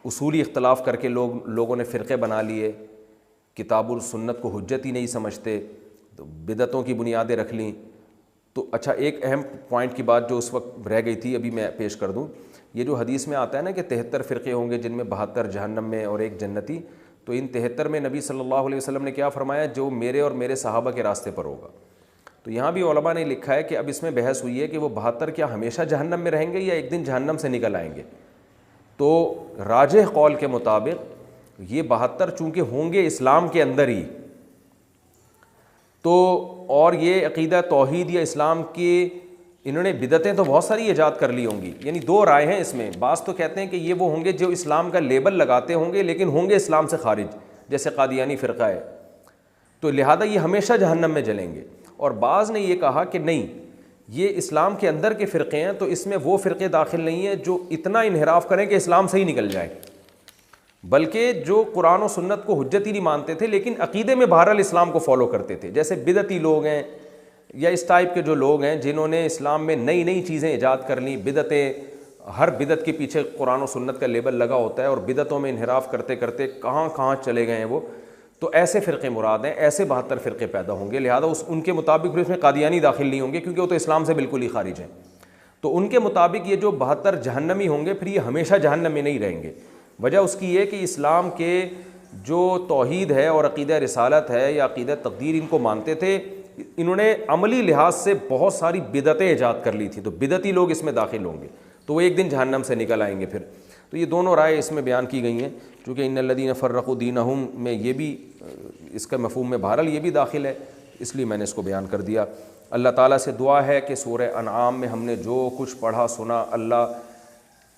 اصولی اختلاف کر کے لوگوں نے فرقے بنا لیے، کتاب السنت کو حجت ہی نہیں سمجھتے، تو بدعتوں کی بنیادیں رکھ لیں۔ تو اچھا، ایک اہم پوائنٹ کی بات جو اس وقت رہ گئی تھی ابھی میں پیش کر دوں۔ یہ جو حدیث میں آتا ہے نا کہ 73 فرقے ہوں گے جن میں 72 جہنم میں اور ایک جنتی، تو ان 73 میں نبی صلی اللہ علیہ وسلم نے کیا فرمایا؟ جو میرے اور میرے صحابہ کے راستے پر ہوگا۔ تو یہاں بھی علماء نے لکھا ہے کہ اب اس میں بحث ہوئی ہے کہ وہ 72 کیا ہمیشہ جہنم میں رہیں گے یا ایک دن جہنم سے نکل آئیں گے؟ تو راجح قول کے مطابق یہ 72 چونکہ ہوں گے اسلام کے اندر ہی، تو اور یہ عقیدہ توحید یا اسلام کی انہوں نے بدعتیں تو بہت ساری ایجاد کر لی ہوں گی، یعنی دو رائے ہیں اس میں۔ بعض تو کہتے ہیں کہ یہ وہ ہوں گے جو اسلام کا لیبل لگاتے ہوں گے لیکن ہوں گے اسلام سے خارج، جیسے قادیانی فرقہ ہے، تو لہذا یہ ہمیشہ جہنم میں جلیں گے۔ اور بعض نے یہ کہا کہ نہیں، یہ اسلام کے اندر کے فرقے ہیں، تو اس میں وہ فرقے داخل نہیں ہیں جو اتنا انحراف کریں کہ اسلام سے ہی نکل جائے، بلکہ جو قرآن و سنت کو حجت ہی نہیں مانتے تھے لیکن عقیدے میں بہرحال اسلام کو فالو کرتے تھے، جیسے بدعتی لوگ ہیں یا اس ٹائپ کے جو لوگ ہیں جنہوں نے اسلام میں نئی نئی چیزیں ایجاد کر لیں، بدعتیں، ہر بدعت کے پیچھے قرآن و سنت کا لیبل لگا ہوتا ہے اور بدعتوں میں انحراف کرتے کرتے کہاں کہاں چلے گئے ہیں وہ، تو ایسے فرقے مراد ہیں، ایسے 72 فرقے پیدا ہوں گے، لہذا ان کے مطابق بھی اس میں قادیانی داخل نہیں ہوں گے کیونکہ وہ تو اسلام سے بالکل ہی خارج ہیں، تو ان کے مطابق یہ جو 72 جہنمی ہوں گے، پھر یہ ہمیشہ جہنم میں نہیں رہیں گے۔ وجہ اس کی یہ کہ اسلام کے جو توحید ہے اور عقیدہ رسالت ہے یا عقیدہ تقدیر ان کو مانتے تھے، انہوں نے عملی لحاظ سے بہت ساری بدعتیں ایجاد کر لی تھی، تو بدعتی لوگ اس میں داخل ہوں گے تو وہ ایک دن جہنم سے نکل آئیں گے پھر۔ تو یہ دونوں رائے اس میں بیان کی گئی ہیں، چونکہ ان الذین فرقوا دینہم میں یہ بھی اس کا مفہوم میں بہرحال یہ بھی داخل ہے، اس لیے میں نے اس کو بیان کر دیا۔ اللہ تعالیٰ سے دعا ہے کہ سورہ انعام میں ہم نے جو کچھ پڑھا سنا، اللہ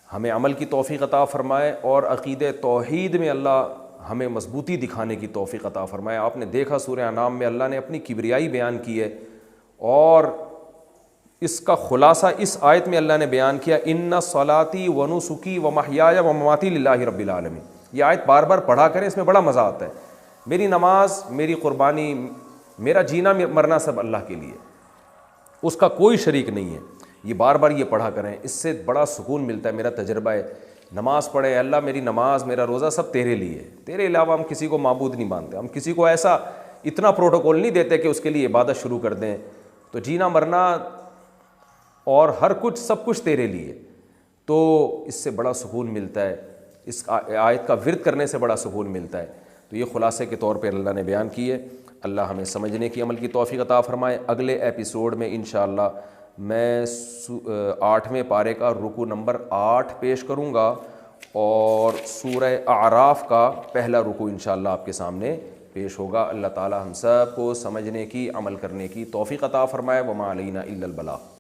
ہمیں عمل کی توفیق عطا فرمائے اور عقیدہ توحید میں اللہ ہمیں مضبوطی دکھانے کی توفیق عطا فرمائے۔ آپ نے دیکھا سورہ انعام میں اللہ نے اپنی کبریائی بیان کی ہے، اور اس کا خلاصہ اس آیت میں اللہ نے بیان کیا، ان صلاتی و نسکی و محیای و مماتی للہ رب العالمین۔ یہ آیت بار بار پڑھا کریں، اس میں بڑا مزہ آتا ہے۔ میری نماز، میری قربانی، میرا جینا مرنا سب اللہ کے لیے، اس کا کوئی شریک نہیں ہے۔ یہ بار بار یہ پڑھا کریں، اس سے بڑا سکون ملتا ہے۔ میرا تجربہ ہے، نماز پڑھے، اللہ میری نماز، میرا روزہ سب تیرے لیے ہے، تیرے علاوہ ہم کسی کو معبود نہیں مانتے، ہم کسی کو ایسا اتنا پروٹوکول نہیں دیتے کہ اس کے لیے عبادت شروع کر دیں، تو جینا مرنا اور ہر کچھ سب کچھ تیرے لیے، تو اس سے بڑا سکون ملتا ہے، اس آیت کا ورد کرنے سے بڑا سکون ملتا ہے۔ تو یہ خلاصے کے طور پہ اللہ نے بیان کی ہے۔ اللہ ہمیں سمجھنے کی، عمل کی توفیق عطا فرمائے۔ اگلے ایپیسوڈ میں انشاءاللہ میں 8ویں پارے کا رکوع نمبر 8 پیش کروں گا، اور سورہ اعراف کا پہلا رکوع انشاءاللہ آپ کے سامنے پیش ہوگا۔ اللہ تعالی ہم سب کو سمجھنے کی، عمل کرنے کی توفیق عطا فرمائے۔ وما علینا الا البلاغ۔